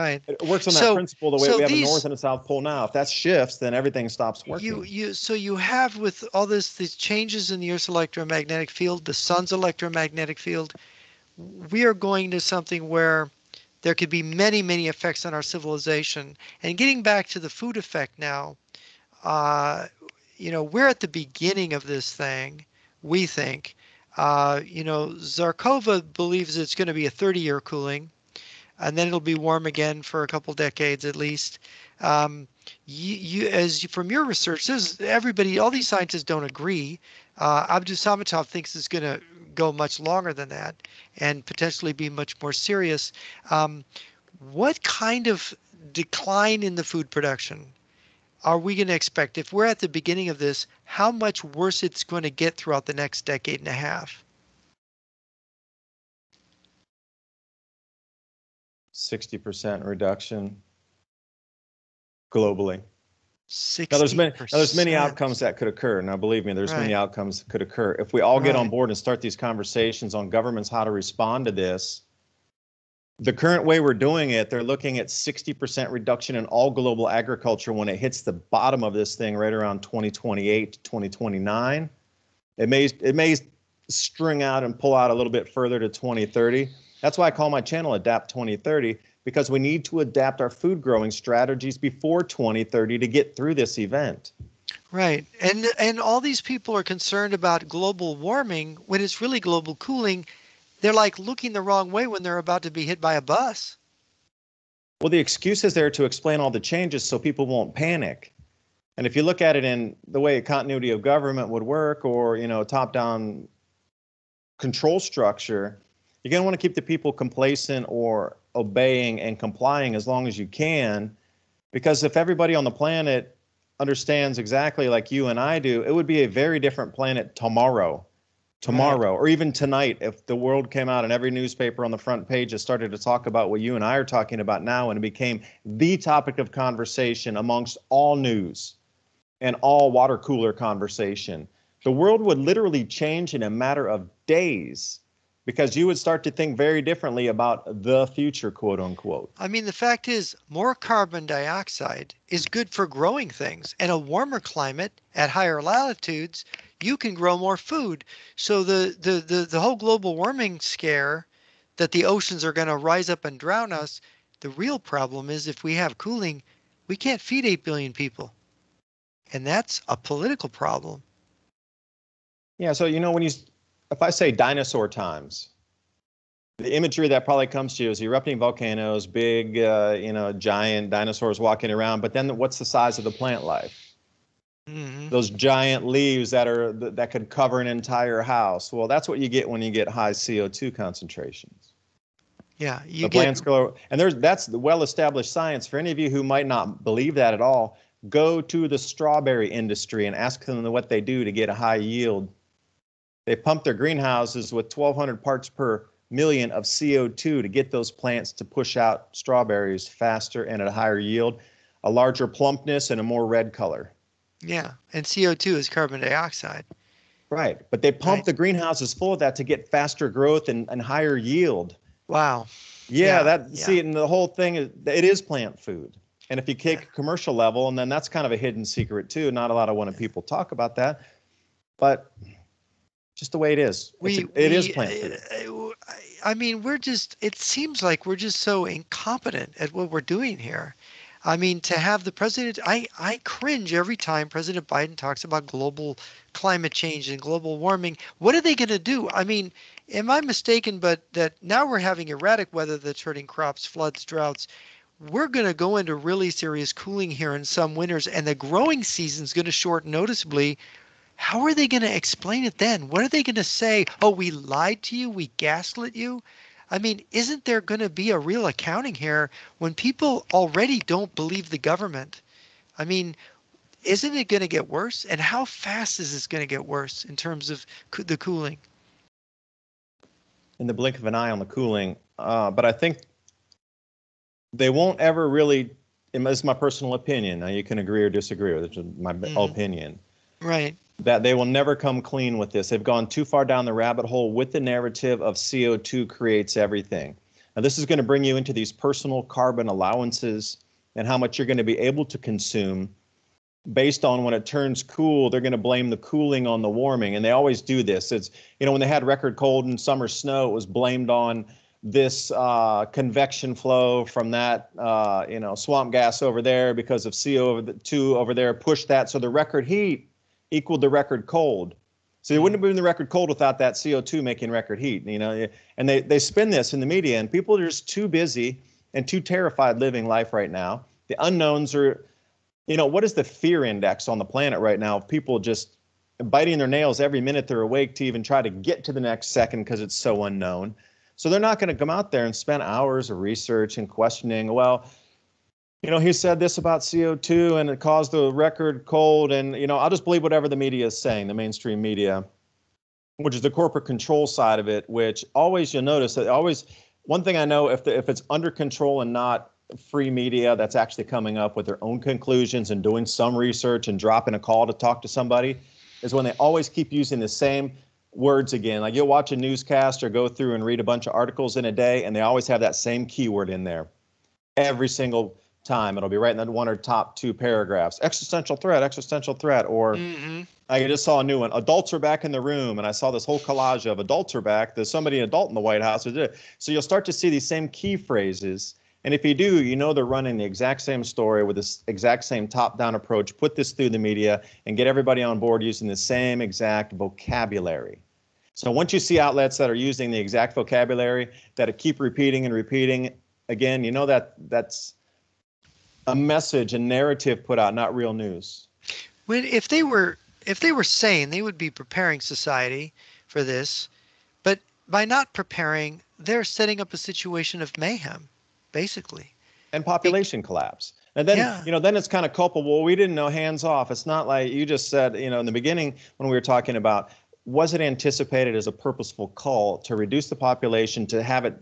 B: works on that principle the way we have a north and a south pole now. If that shifts, then everything stops working.
A: So you have, with all these changes in the Earth's electromagnetic field, the sun's electromagnetic field, we are going to something where there could be many effects on our civilization. And getting back to the food effect now, we're at the beginning of this thing, we think. Zarkova believes it's going to be a 30-year cooling, and then it'll be warm again for a couple decades at least. From your research, all these scientists don't agree. Abdus Samatov thinks it's going to go much longer than that and potentially be much more serious. What kind of decline in the food production are we going to expect? If we're at the beginning of this, how much worse it's going to get throughout the next decade and a half?
B: 60% reduction globally.
A: 60%.
B: Now, there's many outcomes that could occur. Now, believe me, there's many outcomes that could occur. If we all get on board and start these conversations on governments, how to respond to this, the current way we're doing it, they're looking at 60% reduction in all global agriculture when it hits the bottom of this thing right around 2028 to 2029. It may string out and pull out a little bit further to 2030. That's why I call my channel Adapt 2030, because we need to adapt our food growing strategies before 2030 to get through this event.
A: Right. And all these people are concerned about global warming when it's really global cooling. They're like looking the wrong way when they're about to be hit by a bus.
B: Well, the excuse is there to explain all the changes so people won't panic. And if you look at it in the way a continuity of government would work, or, top-down control structure, you're going to want to keep the people complacent or obeying and complying as long as you can, because if everybody on the planet understands exactly like you and I do, it would be a very different planet tomorrow, or even tonight, if the world came out and every newspaper on the front page has started to talk about what you and I are talking about now, and it became the topic of conversation amongst all news and all water cooler conversation. The world would literally change in a matter of days. because you would start to think very differently about the future, quote unquote.
A: I mean, the fact is, more carbon dioxide is good for growing things. And a warmer climate at higher latitudes, you can grow more food. So the whole global warming scare that the oceans are going to rise up and drown us, the real problem is if we have cooling, we can't feed 8 billion people. And that's a political problem.
B: Yeah, so if I say dinosaur times, the imagery that probably comes to you is erupting volcanoes, big, giant dinosaurs walking around. But then what's the size of the plant life?
A: Mm-hmm.
B: Those giant leaves that could cover an entire house. Well, that's what you get when you get high CO2 concentrations.
A: Yeah,
B: The plants grow, and that's the well-established science. For any of you who might not believe that at all, go to the strawberry industry and ask them what they do to get a high yield. They pump their greenhouses with 1,200 parts per million of CO2 to get those plants to push out strawberries faster and at a higher yield, a larger plumpness, and a more red color.
A: Yeah, and CO2 is carbon dioxide.
B: Right, but they pump the greenhouses full of that to get faster growth and higher yield.
A: Wow.
B: Yeah, see, and the whole thing it is plant food. And if you take a commercial level, and then that's kind of a hidden secret too. Not a lot of people talk about that, but just the way it is. It is plant food.
A: I mean, it seems like we're just so incompetent at what we're doing here. I mean, to have the president, I cringe every time President Biden talks about global climate change and global warming. What are they going to do? I mean, am I mistaken, but that now we're having erratic weather that's hurting crops, floods, droughts. We're going to go into really serious cooling here in some winters, and the growing season's going to shorten noticeably. How are they going to explain it then? What are they going to say? Oh, we lied to you. We gaslit you. I mean, isn't there going to be a real accounting here when people already don't believe the government? I mean, isn't it going to get worse? And how fast is this going to get worse in terms of the cooling?
B: In the blink of an eye on the cooling. But I think they won't ever really, this is my personal opinion. Now you can agree or disagree with it, my opinion.
A: Right.
B: That they will never come clean with this. They've gone too far down the rabbit hole with the narrative of CO2 creates everything. Now, this is going to bring you into these personal carbon allowances and how much you're going to be able to consume based on when it turns cool. They're going to blame the cooling on the warming. And they always do this. It's, when they had record cold and summer snow, it was blamed on this convection flow from that, swamp gas over there because of CO2 over there pushed that. So the record heat equaled the record cold. So you wouldn't have been the record cold without that CO2 making record heat, and they spin this in the media, and people are just too busy and too terrified living life right now. The unknowns are, what is the fear index on the planet right now? People just biting their nails every minute they're awake to even try to get to the next second because it's so unknown. So they're not going to come out there and spend hours of research and questioning, well, he said this about CO2 and it caused the record cold. And, I'll just believe whatever the media is saying, the mainstream media, which is the corporate control side of it, which always you'll notice that one thing I know, if it's under control and not free media that's actually coming up with their own conclusions and doing some research and dropping a call to talk to somebody, is when they always keep using the same words again. Like you'll watch a newscast or go through and read a bunch of articles in a day, and they always have that same keyword in there. Every single time it'll be right in that one or top two paragraphs. Existential threat, or I just saw a new one. Adults are back in the room, and I saw this whole collage of adults are back. There's somebody adult in the White House. So you'll start to see these same key phrases, and if you do, they're running the exact same story with this exact same top-down approach. Put this through the media and get everybody on board using the same exact vocabulary. So once you see outlets that are using the exact vocabulary that keep repeating and repeating again, that's a message, a narrative put out, not real news.
A: If they were sane, they would be preparing society for this, but by not preparing, they're setting up a situation of mayhem, basically.
B: And population collapse. And then, then it's kind of culpable. We didn't know, hands off. It's not like you just said, in the beginning when we were talking about, was it anticipated as a purposeful call to reduce the population, to have it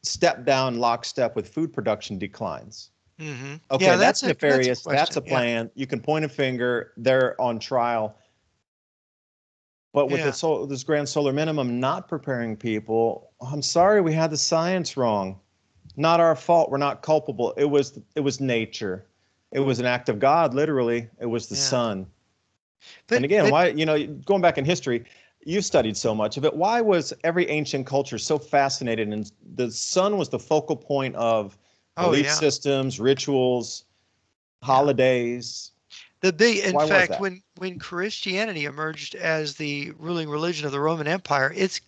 B: step down lockstep with food production declines?
A: Mm-hmm.
B: Okay, that's nefarious. That's a plan. You can point a finger. They're on trial. But with
A: Yeah.
B: this grand solar minimum not preparing people, I'm sorry, we had the science wrong. Not our fault. We're not culpable. It was nature. It was an act of God, literally. It was the
A: Yeah.
B: sun. And
A: But
B: again,
A: but
B: why, going back in history, you studied so much of it. Why was every ancient culture so fascinated? And the sun was the focal point of
A: oh
B: belief
A: yeah.
B: systems, rituals,
A: Yeah.
B: holidays.
A: In
B: Why was
A: fact,
B: that?
A: when Christianity emerged as the ruling religion of the Roman Empire, its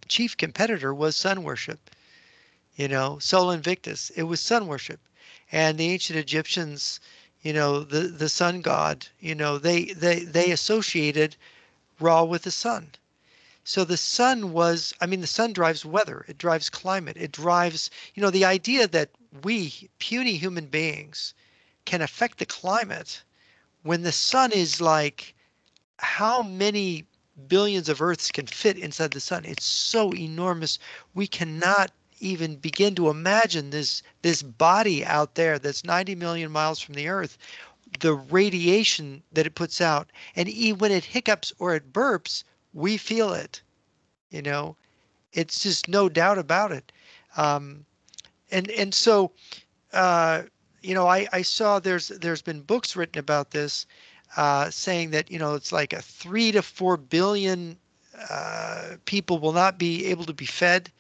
A: chief competitor was sun worship. Sol Invictus. It was sun worship, and the ancient Egyptians, the sun god. They associated Ra with the sun. So the sun was, I mean, the sun drives weather, it drives climate, it drives, the idea that we, puny human beings, can affect the climate when the sun is like how many billions of Earths can fit inside the sun? It's so enormous. We cannot even begin to imagine this body out there that's 90 million miles from the Earth, the radiation that it puts out, and even when it hiccups or it burps, we feel it. You know, it's just no doubt about it. Um, and so I saw there's been books written about this, saying that it's like a 3 to 4 billion people will not be able to be fed,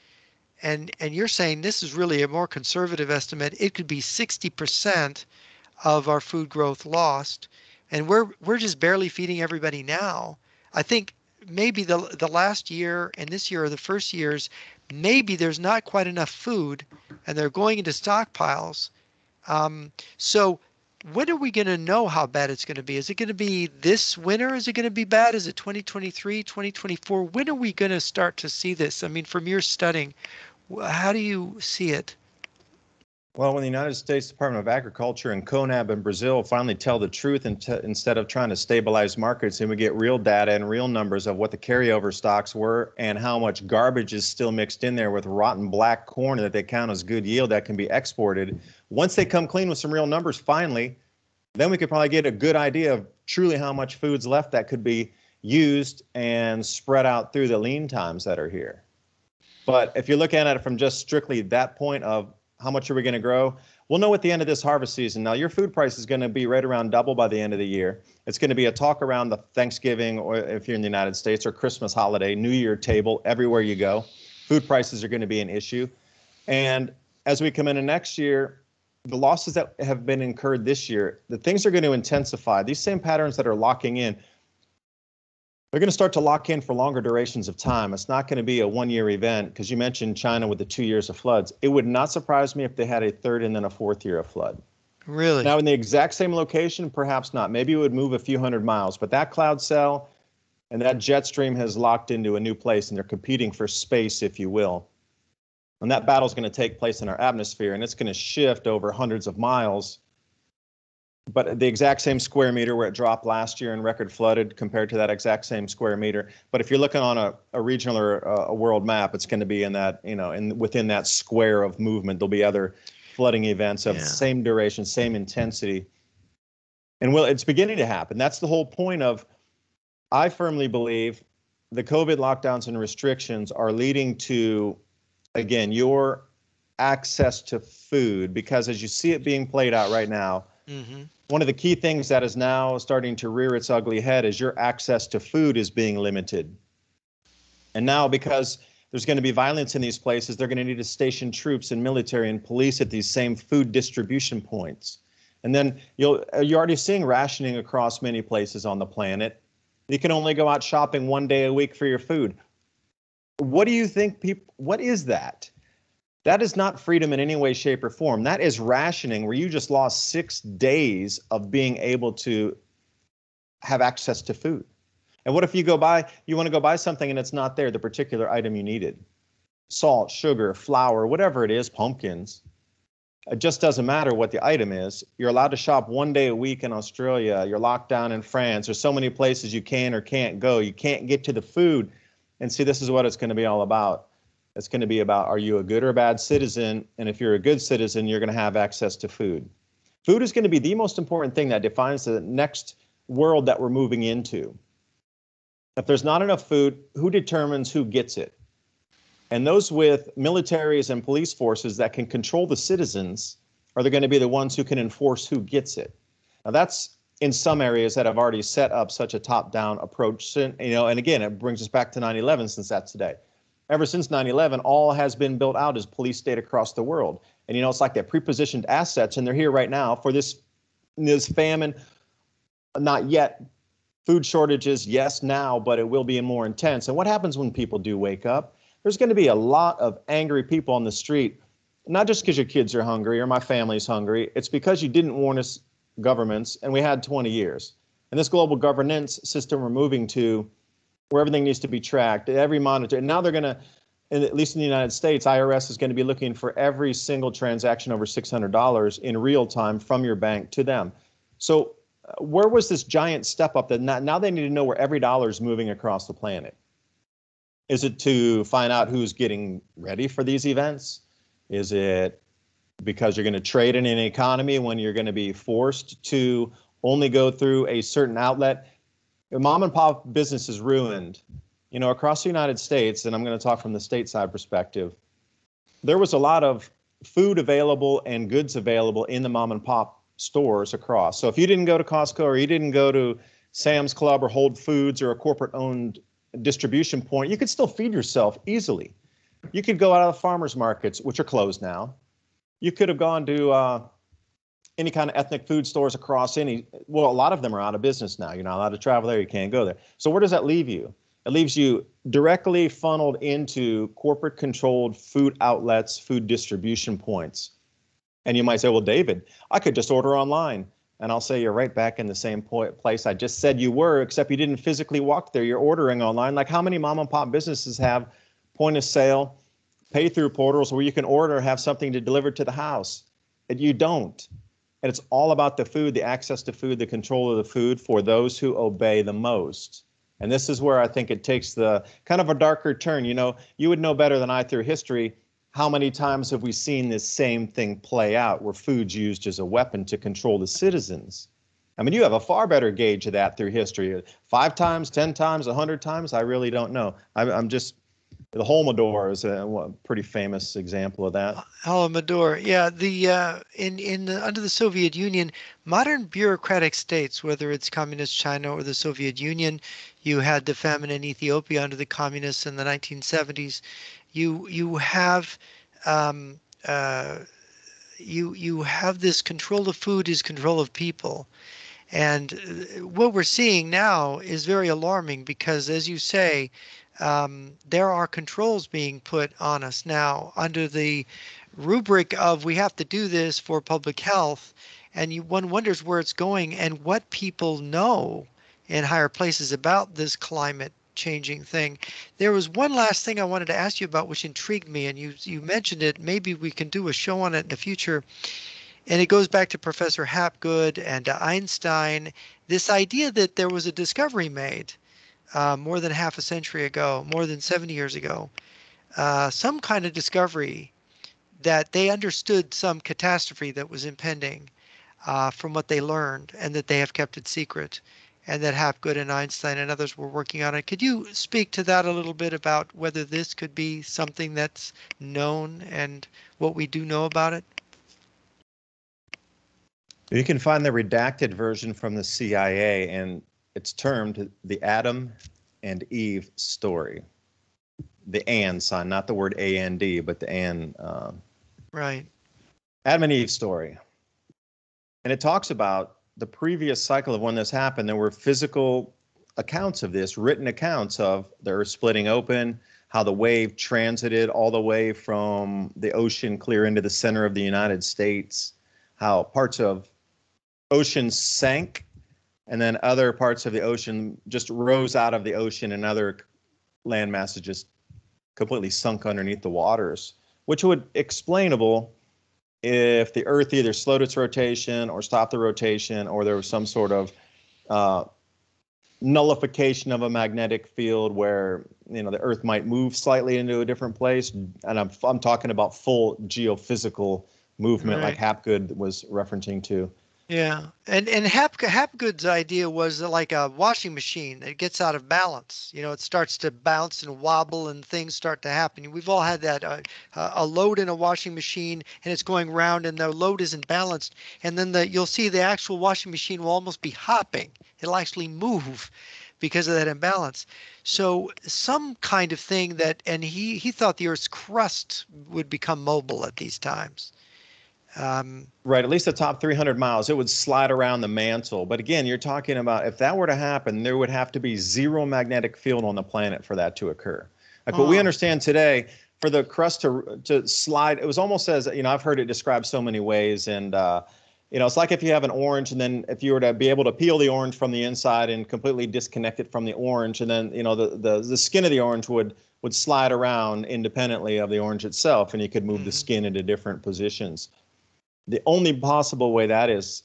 A: and you're saying this is really a more conservative estimate. It could be 60% of our food growth lost, and we're just barely feeding everybody now. I think maybe the last year and this year are the first years. Maybe there's not quite enough food, and they're going into stockpiles. So when are we going to know how bad it's going to be? Is it going to be this winter? Is it going to be bad? Is it 2023, 2024? When are we going to start to see this? I mean, from your studying, how do you see it?
B: Well, when the United States Department of Agriculture and CONAB in Brazil finally tell the truth instead of trying to stabilize markets, and we get real data and real numbers of what the carryover stocks were and how much garbage is still mixed in there with rotten black corn that they count as good yield that can be exported. Once they come clean with some real numbers, finally, then we could probably get a good idea of truly how much food's left that could be used and spread out through the lean times that are here. But if you're looking at it from just strictly that point of how much are we going to grow, we'll know at the end of this harvest season. Now, your food price is going to be right around double by the end of the year. It's going to be a talk around the Thanksgiving, or if you're in the United States, or Christmas holiday, New Year table, everywhere you go. Food prices are going to be an issue. And as we come into next year, the losses that have been incurred this year, the things are going to intensify. These same patterns that are locking in, they're going to start to lock in for longer durations of time. It's not going to be a one-year event, because you mentioned China with the 2 years of floods. It would not surprise me if they had a third and then a fourth year of flood.
A: Really?
B: Now, in the exact same location, perhaps not. Maybe it would move a few hundred miles, but that cloud cell and that jet stream has locked into a new place, and they're competing for space, if you will. And that battle is going to take place in our atmosphere, and it's going to shift over hundreds of miles. But the exact same square meter where it dropped last year and record flooded compared to that exact same square meter. But if you're looking on a regional or a world map, it's going to be in that, within that square of movement. There'll be other flooding events of
A: Yeah.
B: same duration, same intensity. And it's beginning to happen. That's the whole point of, I firmly believe the COVID lockdowns and restrictions are leading to, again, your access to food, because as you see it being played out right now,
A: Mm-hmm.
B: one of the key things that is now starting to rear its ugly head is your access to food is being limited. And now, because there's going to be violence in these places, they're going to need to station troops and military and police at these same food distribution points. And then you're already seeing rationing across many places on the planet. You can only go out shopping one day a week for your food. What do you think what is that? That is not freedom in any way, shape, or form. That is rationing, where you just lost 6 days of being able to have access to food. And what if you want to go buy something and it's not there, the particular item you needed? Salt, sugar, flour, whatever it is, pumpkins. It just doesn't matter what the item is. You're allowed to shop one day a week in Australia. You're locked down in France. There's so many places you can or can't go. You can't get to the food. And see, this is what it's going to be all about. It's going to be about, are you a good or bad citizen? And if you're a good citizen, you're going to have access to food. Food is going to be the most important thing that defines the next world that we're moving into. If there's not enough food, who determines who gets it? And those with militaries and police forces that can control the citizens are they going to be the ones who can enforce who gets it. Now that's in some areas that have already set up such a top-down approach. And again, it brings us back to 9/11 since that's today. Ever since 9/11, all has been built out as police state across the world. And it's like they're prepositioned assets, and they're here right now for this famine. Not yet. Food shortages, yes, now, but it will be more intense. And what happens when people do wake up? There's going to be a lot of angry people on the street, not just because your kids are hungry or my family's hungry. It's because you didn't warn us governments, and we had 20 years. And this global governance system we're moving to, where everything needs to be tracked, every monitor. And now they're going to, at least in the United States, IRS is going to be looking for every single transaction over $600 in real time from your bank to them. So where was this giant step up that now they need to know where every dollar is moving across the planet? Is it to find out who's getting ready for these events? Is it because you're going to trade in an economy when you're going to be forced to only go through a certain outlet? Mom and pop business is ruined. Across the United States, and I'm going to talk from the stateside perspective, there was a lot of food available and goods available in the mom and pop stores across. So if you didn't go to Costco or you didn't go to Sam's Club or Whole Foods or a corporate owned distribution point, you could still feed yourself easily. You could go out of the farmers markets, which are closed now. You could have gone to any kind of ethnic food stores across a lot of them are out of business now. You're not allowed to travel there. You can't go there. So where does that leave you? It leaves you directly funneled into corporate controlled food outlets, food distribution points. And you might say, well, David, I could just order online. And I'll say, you're right back in the same place I just said you were, except you didn't physically walk there. You're ordering online. Like how many mom and pop businesses have point of sale, pay through portals where you can order, have something to deliver to the house? And you don't. And it's all about the food, the access to food, the control of the food for those who obey the most. And this is where I think it takes the kind of a darker turn. You would know better than I through history. How many times have we seen this same thing play out where food's used as a weapon to control the citizens? I mean, you have a far better gauge of that through history. 5 times, 10 times, 100 times? I really don't know. I'm just, the Holodomor is a pretty famous example of that.
A: Holodomor, yeah. Under the Soviet Union, modern bureaucratic states, whether it's communist China or the Soviet Union, you had the famine in Ethiopia under the communists in the 1970s. You have you have this control of food is control of people. And what we're seeing now is very alarming because, as you say, there are controls being put on us now under the rubric of we have to do this for public health. And one wonders where it's going and what people know in higher places about this climate changing thing. There was one last thing I wanted to ask you about, which intrigued me, and you mentioned it. Maybe we can do a show on it in the future. And it goes back to Professor Hapgood and to Einstein, this idea that there was a discovery made more than half a century ago, more than 70 years ago, some kind of discovery that they understood some catastrophe that was impending from what they learned, and that they have kept it secret, and that Hapgood and Einstein and others were working on it. Could you speak to that a little bit about whether this could be something that's known and what we do know about it?
B: You can find the redacted version from the CIA, and it's termed the Adam and Eve story. The and sign, not the word A-N-D, but the and.
A: Right.
B: Adam and Eve story. And it talks about the previous cycle of when this happened. There were physical accounts of this, written accounts of the earth splitting open, how the wave transited all the way from the ocean clear into the center of the United States, how parts of ocean sank, and then other parts of the ocean just rose out of the ocean, and other land masses just completely sunk underneath the waters, which would explainable if the Earth either slowed its rotation or stopped the rotation, or there was some sort of nullification of a magnetic field where the Earth might move slightly into a different place. And I'm talking about full geophysical movement, right, like Hapgood was referencing to.
A: Yeah, and Hapgood's idea was that like a washing machine that gets out of balance. It starts to bounce and wobble, and things start to happen. We've all had that a load in a washing machine, and it's going round, and the load isn't balanced, and then you'll see the actual washing machine will almost be hopping. It'll actually move because of that imbalance. So some kind of thing that, and he thought the Earth's crust would become mobile at these times. Um,
B: Right, at least the top 300 miles, it would slide around the mantle. But again, you're talking about if that were to happen, there would have to be zero magnetic field on the planet for that to occur. Like what we
A: oh,
B: understand today, for the crust to slide, it was almost as, I've heard it described so many ways. And, it's like if you have an orange and then if you were to be able to peel the orange from the inside and completely disconnect it from the orange, and then, the skin of the orange would slide around independently of the orange itself, and you could move the
A: mhm.
B: skin into different positions. The only possible way that is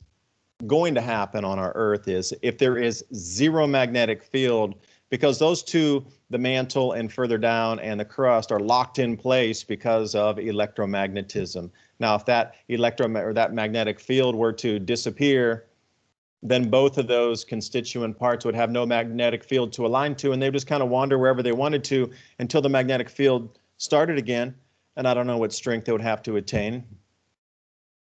B: going to happen on our Earth is if there is zero magnetic field, because those two, the mantle and further down and the crust, are locked in place because of electromagnetism. Now, if that that magnetic field were to disappear, then both of those constituent parts would have no magnetic field to align to, and they would just kind of wander wherever they wanted to until the magnetic field started again. And I don't know what strength they would have to attain,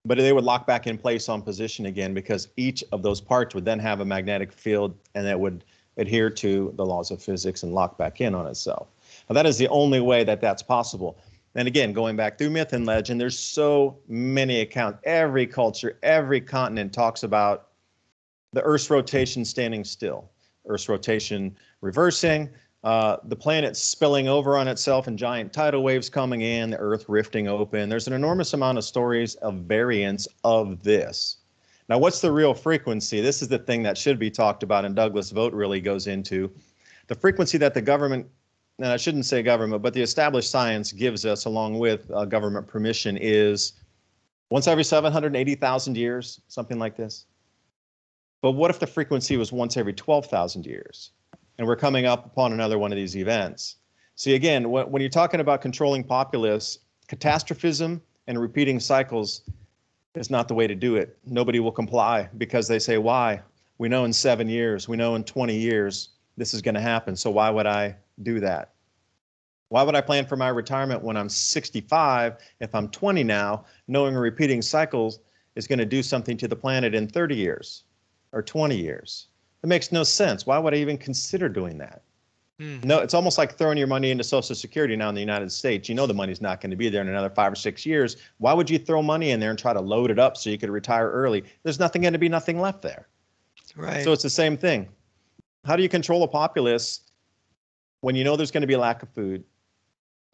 B: but they would lock back in place on position again because each of those parts would then have a magnetic field and it would adhere to the laws of physics and lock back in on itself. Now, that is the only way that that's possible. And again, going back through myth and legend, there's so many accounts. Every culture, every continent talks about the Earth's rotation standing still, Earth's rotation reversing, the planet spilling over on itself and giant tidal waves coming in, the Earth rifting open. There's an enormous amount of stories of variants of this. Now, what's the real frequency? This is the thing that should be talked about, and Douglas Vogt really goes into. The frequency that the government, and I shouldn't say government, but the established science gives us along with government permission is once every 780,000 years, something like this. But what if the frequency was once every 12,000 years? And we're coming up upon another one of these events. See, again, when you're talking about controlling populace, catastrophism and repeating cycles is not the way to do it. Nobody will comply because they say, why? We know in 7 years, we know in 20 years, this is going to happen. So why would I do that? Why would I plan for my retirement when I'm 65 if I'm 20 now, knowing repeating cycles is going to do something to the planet in 30 years or 20 years? It makes no sense. Why would I even consider doing that? No,
A: Mhm.
B: it's almost like throwing your money into Social Security now in the United States. You know the money's not going to be there in another 5 or 6 years. Why would you throw money in there and try to load it up so you could retire early? There's going to be nothing left there.
A: Right.
B: So it's the same thing. How do you control a populace when you know there's going to be a lack of food?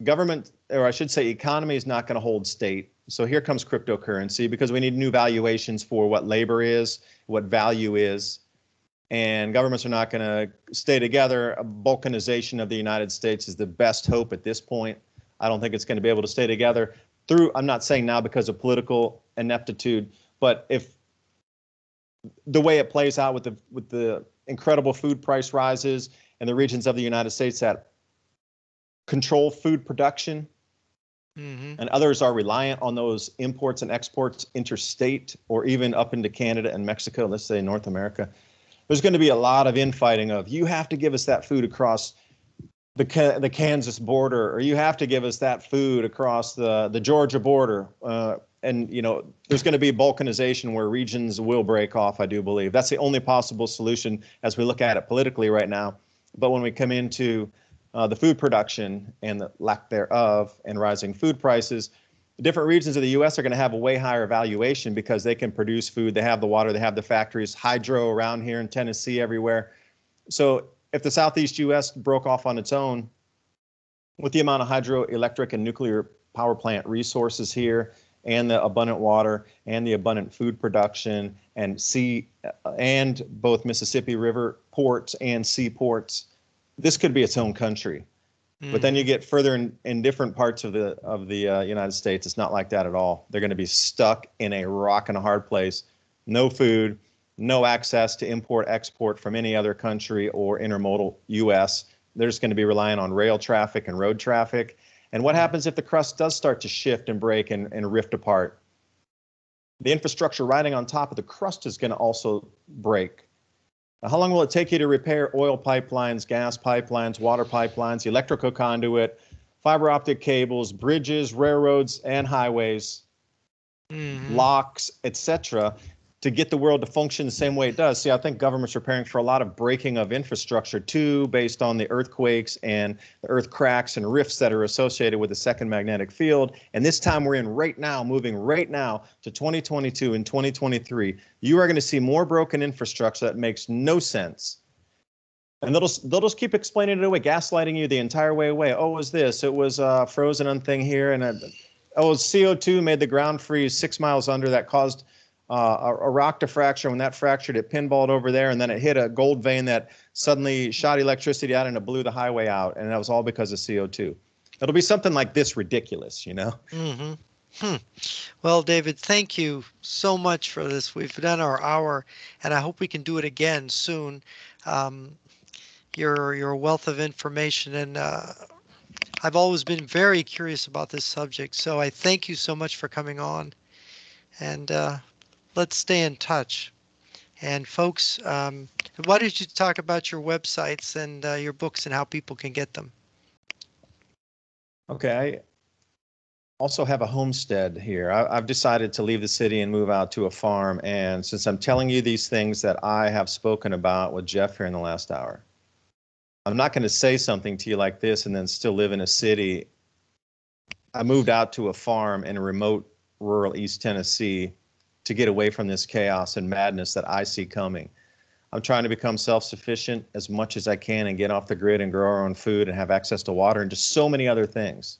B: Government, or I should say economy, is not going to hold state. So here comes cryptocurrency because we need new valuations for what labor is, what value is. And governments are not going to stay together. A balkanization of the United States is the best hope at this point. I don't think it's going to be able to stay together through, I'm not saying now because of political ineptitude, but if the way it plays out with the incredible food price rises in the regions of the United States that control food production,
A: Hmm.
B: and others are reliant on those imports and exports interstate or even up into Canada and Mexico, let's say North America, there's going to be a lot of infighting of you have to give us that food across the Kansas border, or you have to give us that food across the Georgia border. And there's going to be balkanization where regions will break off, I do believe. That's the only possible solution as we look at it politically right now. But when we come into the food production and the lack thereof and rising food prices, the different regions of the U.S. are going to have a way higher valuation because they can produce food. They have the water, they have the factories, hydro around here in Tennessee, everywhere. So if the Southeast U.S. broke off on its own, with the amount of hydroelectric and nuclear power plant resources here, and the abundant water, and the abundant food production, and sea, and both Mississippi River ports and seaports, this could be its own country. But then you
A: Hmm.
B: get further in different parts of the United States, it's not like that at all. They're going to be stuck in a rock and a hard place. No food, no access to import export from any other country or intermodal U.S. They're just going to be relying on rail traffic and road traffic. And what happens if the crust does start to shift and break and rift apart? the infrastructure riding on top of the crust is going to also break. Now, how long will it take you to repair oil pipelines, gas pipelines, water pipelines, electrical conduit, fiber optic cables, bridges, railroads, and highways, locks, etc., to get the world to function the same way it does? See, I think governments are preparing for a lot of breaking of infrastructure too, based on the earthquakes and the earth cracks and rifts that are associated with the second magnetic field. And this time we're in right now, moving right now to 2022 and 2023, you are going to see more broken infrastructure that makes no sense. And they'll just keep explaining it away, gaslighting you the entire way away. Oh, it was this, it was a frozen on thing here, and CO2 made the ground freeze 6 miles under. That caused a rock to fracture. When that fractured, it pinballed over there, and then it hit a gold vein that suddenly shot electricity out, and it blew the highway out. And that was all because of CO2. It'll be something like this ridiculous, you know?
A: Well, David, thank you so much for this. We've done our hour, and I hope we can do it again soon. Your wealth of information, and I've always been very curious about this subject. So I thank you so much for coming on, and let's stay in touch. And folks, why don't you talk about your websites and your books and how people can get them?
B: Okay, I also have a homestead here. I've decided to leave the city and move out to a farm. And since I'm telling you these things that I have spoken about with Jeff here in the last hour, I'm not going to say something to you like this and then still live in a city. I moved out to a farm in a remote rural East Tennessee to get away from this chaos and madness that I see coming. I'm trying to become self-sufficient as much as I can and get off the grid and grow our own food and have access to water and just so many other things.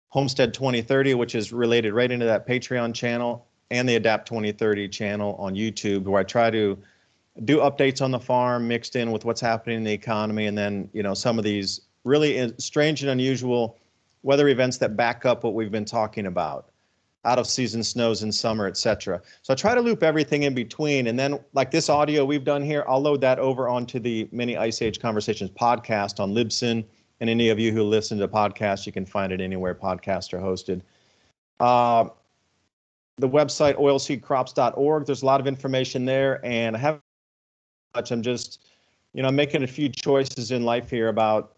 B: Homestead 2030, which is related right into that Patreon channel, and the Adapt 2030 channel on YouTube, where I try to do updates on the farm mixed in with what's happening in the economy, and then, you know, some of these really strange and unusual weather events that back up what we've been talking about. Out of season snows in summer, etc. So I try to loop everything in between. And then like this audio we've done here, I'll load that over onto the Mini Ice Age Conversations podcast on Libsyn. And any of you who listen to podcasts, you can find it anywhere podcasts are hosted. The website, oilseedcrops.org, there's a lot of information there. And I haven't much, I'm just, you know, making a few choices in life here about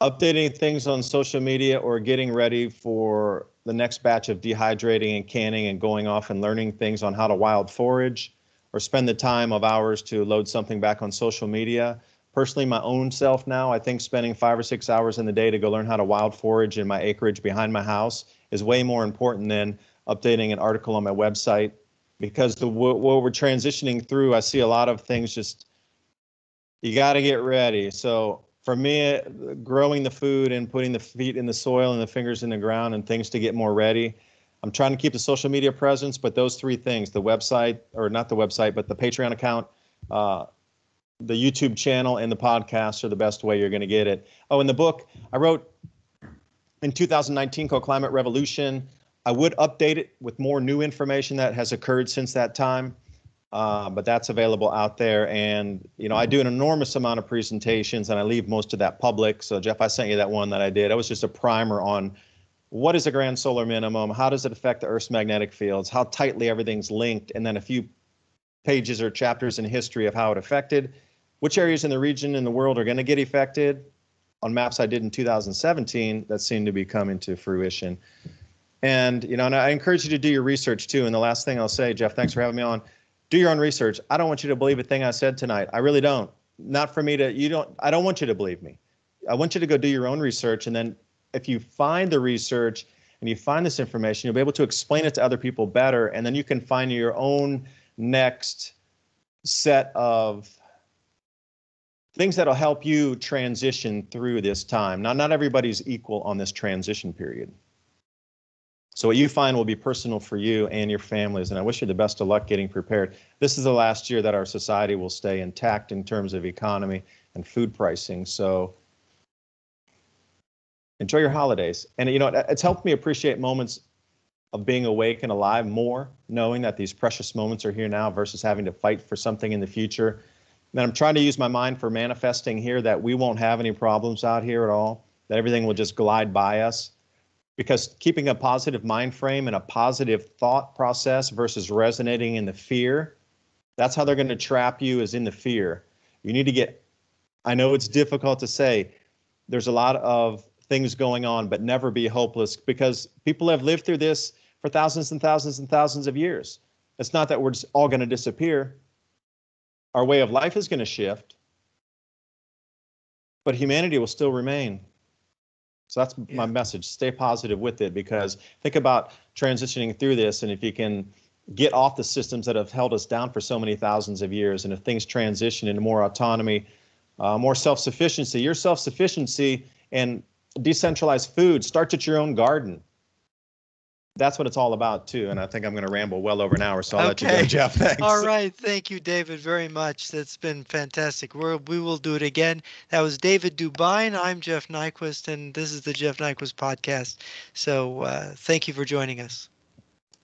B: updating things on social media or getting ready for the next batch of dehydrating and canning and going off and learning things on how to wild forage, or spend the time of hours to load something back on social media. Personally, my own self now, I think spending 5 or 6 hours in the day to go learn how to wild forage in my acreage behind my house is way more important than updating an article on my website, because what we're transitioning through, I see a lot of things just, you got to get ready. So for me, growing the food and putting the feet in the soil and the fingers in the ground and things to get more ready, I'm trying to keep the social media presence, but those three things, the website, or not the website, but the Patreon account, the YouTube channel, and the podcast are the best way you're going to get it. Oh, and the book I wrote in 2019 called Climate Revolution. I would update it with more new information that has occurred since that time. But that's available out there. And, you know, I do an enormous amount of presentations and I leave most of that public. So Jeff, I sent you that one that I did. It was just a primer on what is a grand solar minimum? How does it affect the Earth's magnetic fields? How tightly everything's linked? And then a few pages or chapters in history of how it affected. Which areas in the region in the world are going to get affected on maps I did in 2017 that seem to be coming to fruition. And, you know, and I encourage you to do your research too. And the last thing I'll say, Jeff, thanks for having me on. Do your own research. I don't want you to believe a thing I said tonight. I really don't. Not for me to, I don't want you to believe me. I want you to go do your own research. And then if you find the research and you find this information, you'll be able to explain it to other people better. And then you can find your own next set of things that'll help you transition through this time. Now, not everybody's equal on this transition period. So what you find will be personal for you and your families, and I wish you the best of luck getting prepared. This is the last year that our society will stay intact in terms of economy and food pricing. So enjoy your holidays. And, you know, it's helped me appreciate moments of being awake and alive more, knowing that these precious moments are here now versus having to fight for something in the future. And I'm trying to use my mind for manifesting here that we won't have any problems out here at all, that everything will just glide by us. because keeping a positive mind frame and a positive thought process versus resonating in the fear, that's how they're going to trap you, is in the fear. You need to get, I know it's difficult to say, there's a lot of things going on, but never be hopeless, because people have lived through this for thousands and thousands and thousands of years. It's not that we're just all going to disappear. Our way of life is going to shift, but humanity will still remain. So that's my message. Stay positive with it, because think about transitioning through this, and if you can get off the systems that have held us down for so many thousands of years, and if things transition into more autonomy, more self-sufficiency, your self-sufficiency and decentralized food starts at your own garden. That's what it's all about too. And I think I'm going to ramble well over an hour, so I'll let you go, Jeff. Thanks.
A: All right. Thank you, David, very much. That's been fantastic. We will do it again. That was David Dubyne. I'm Jeff Nyquist, and this is the Jeff Nyquist podcast. So thank you for joining us.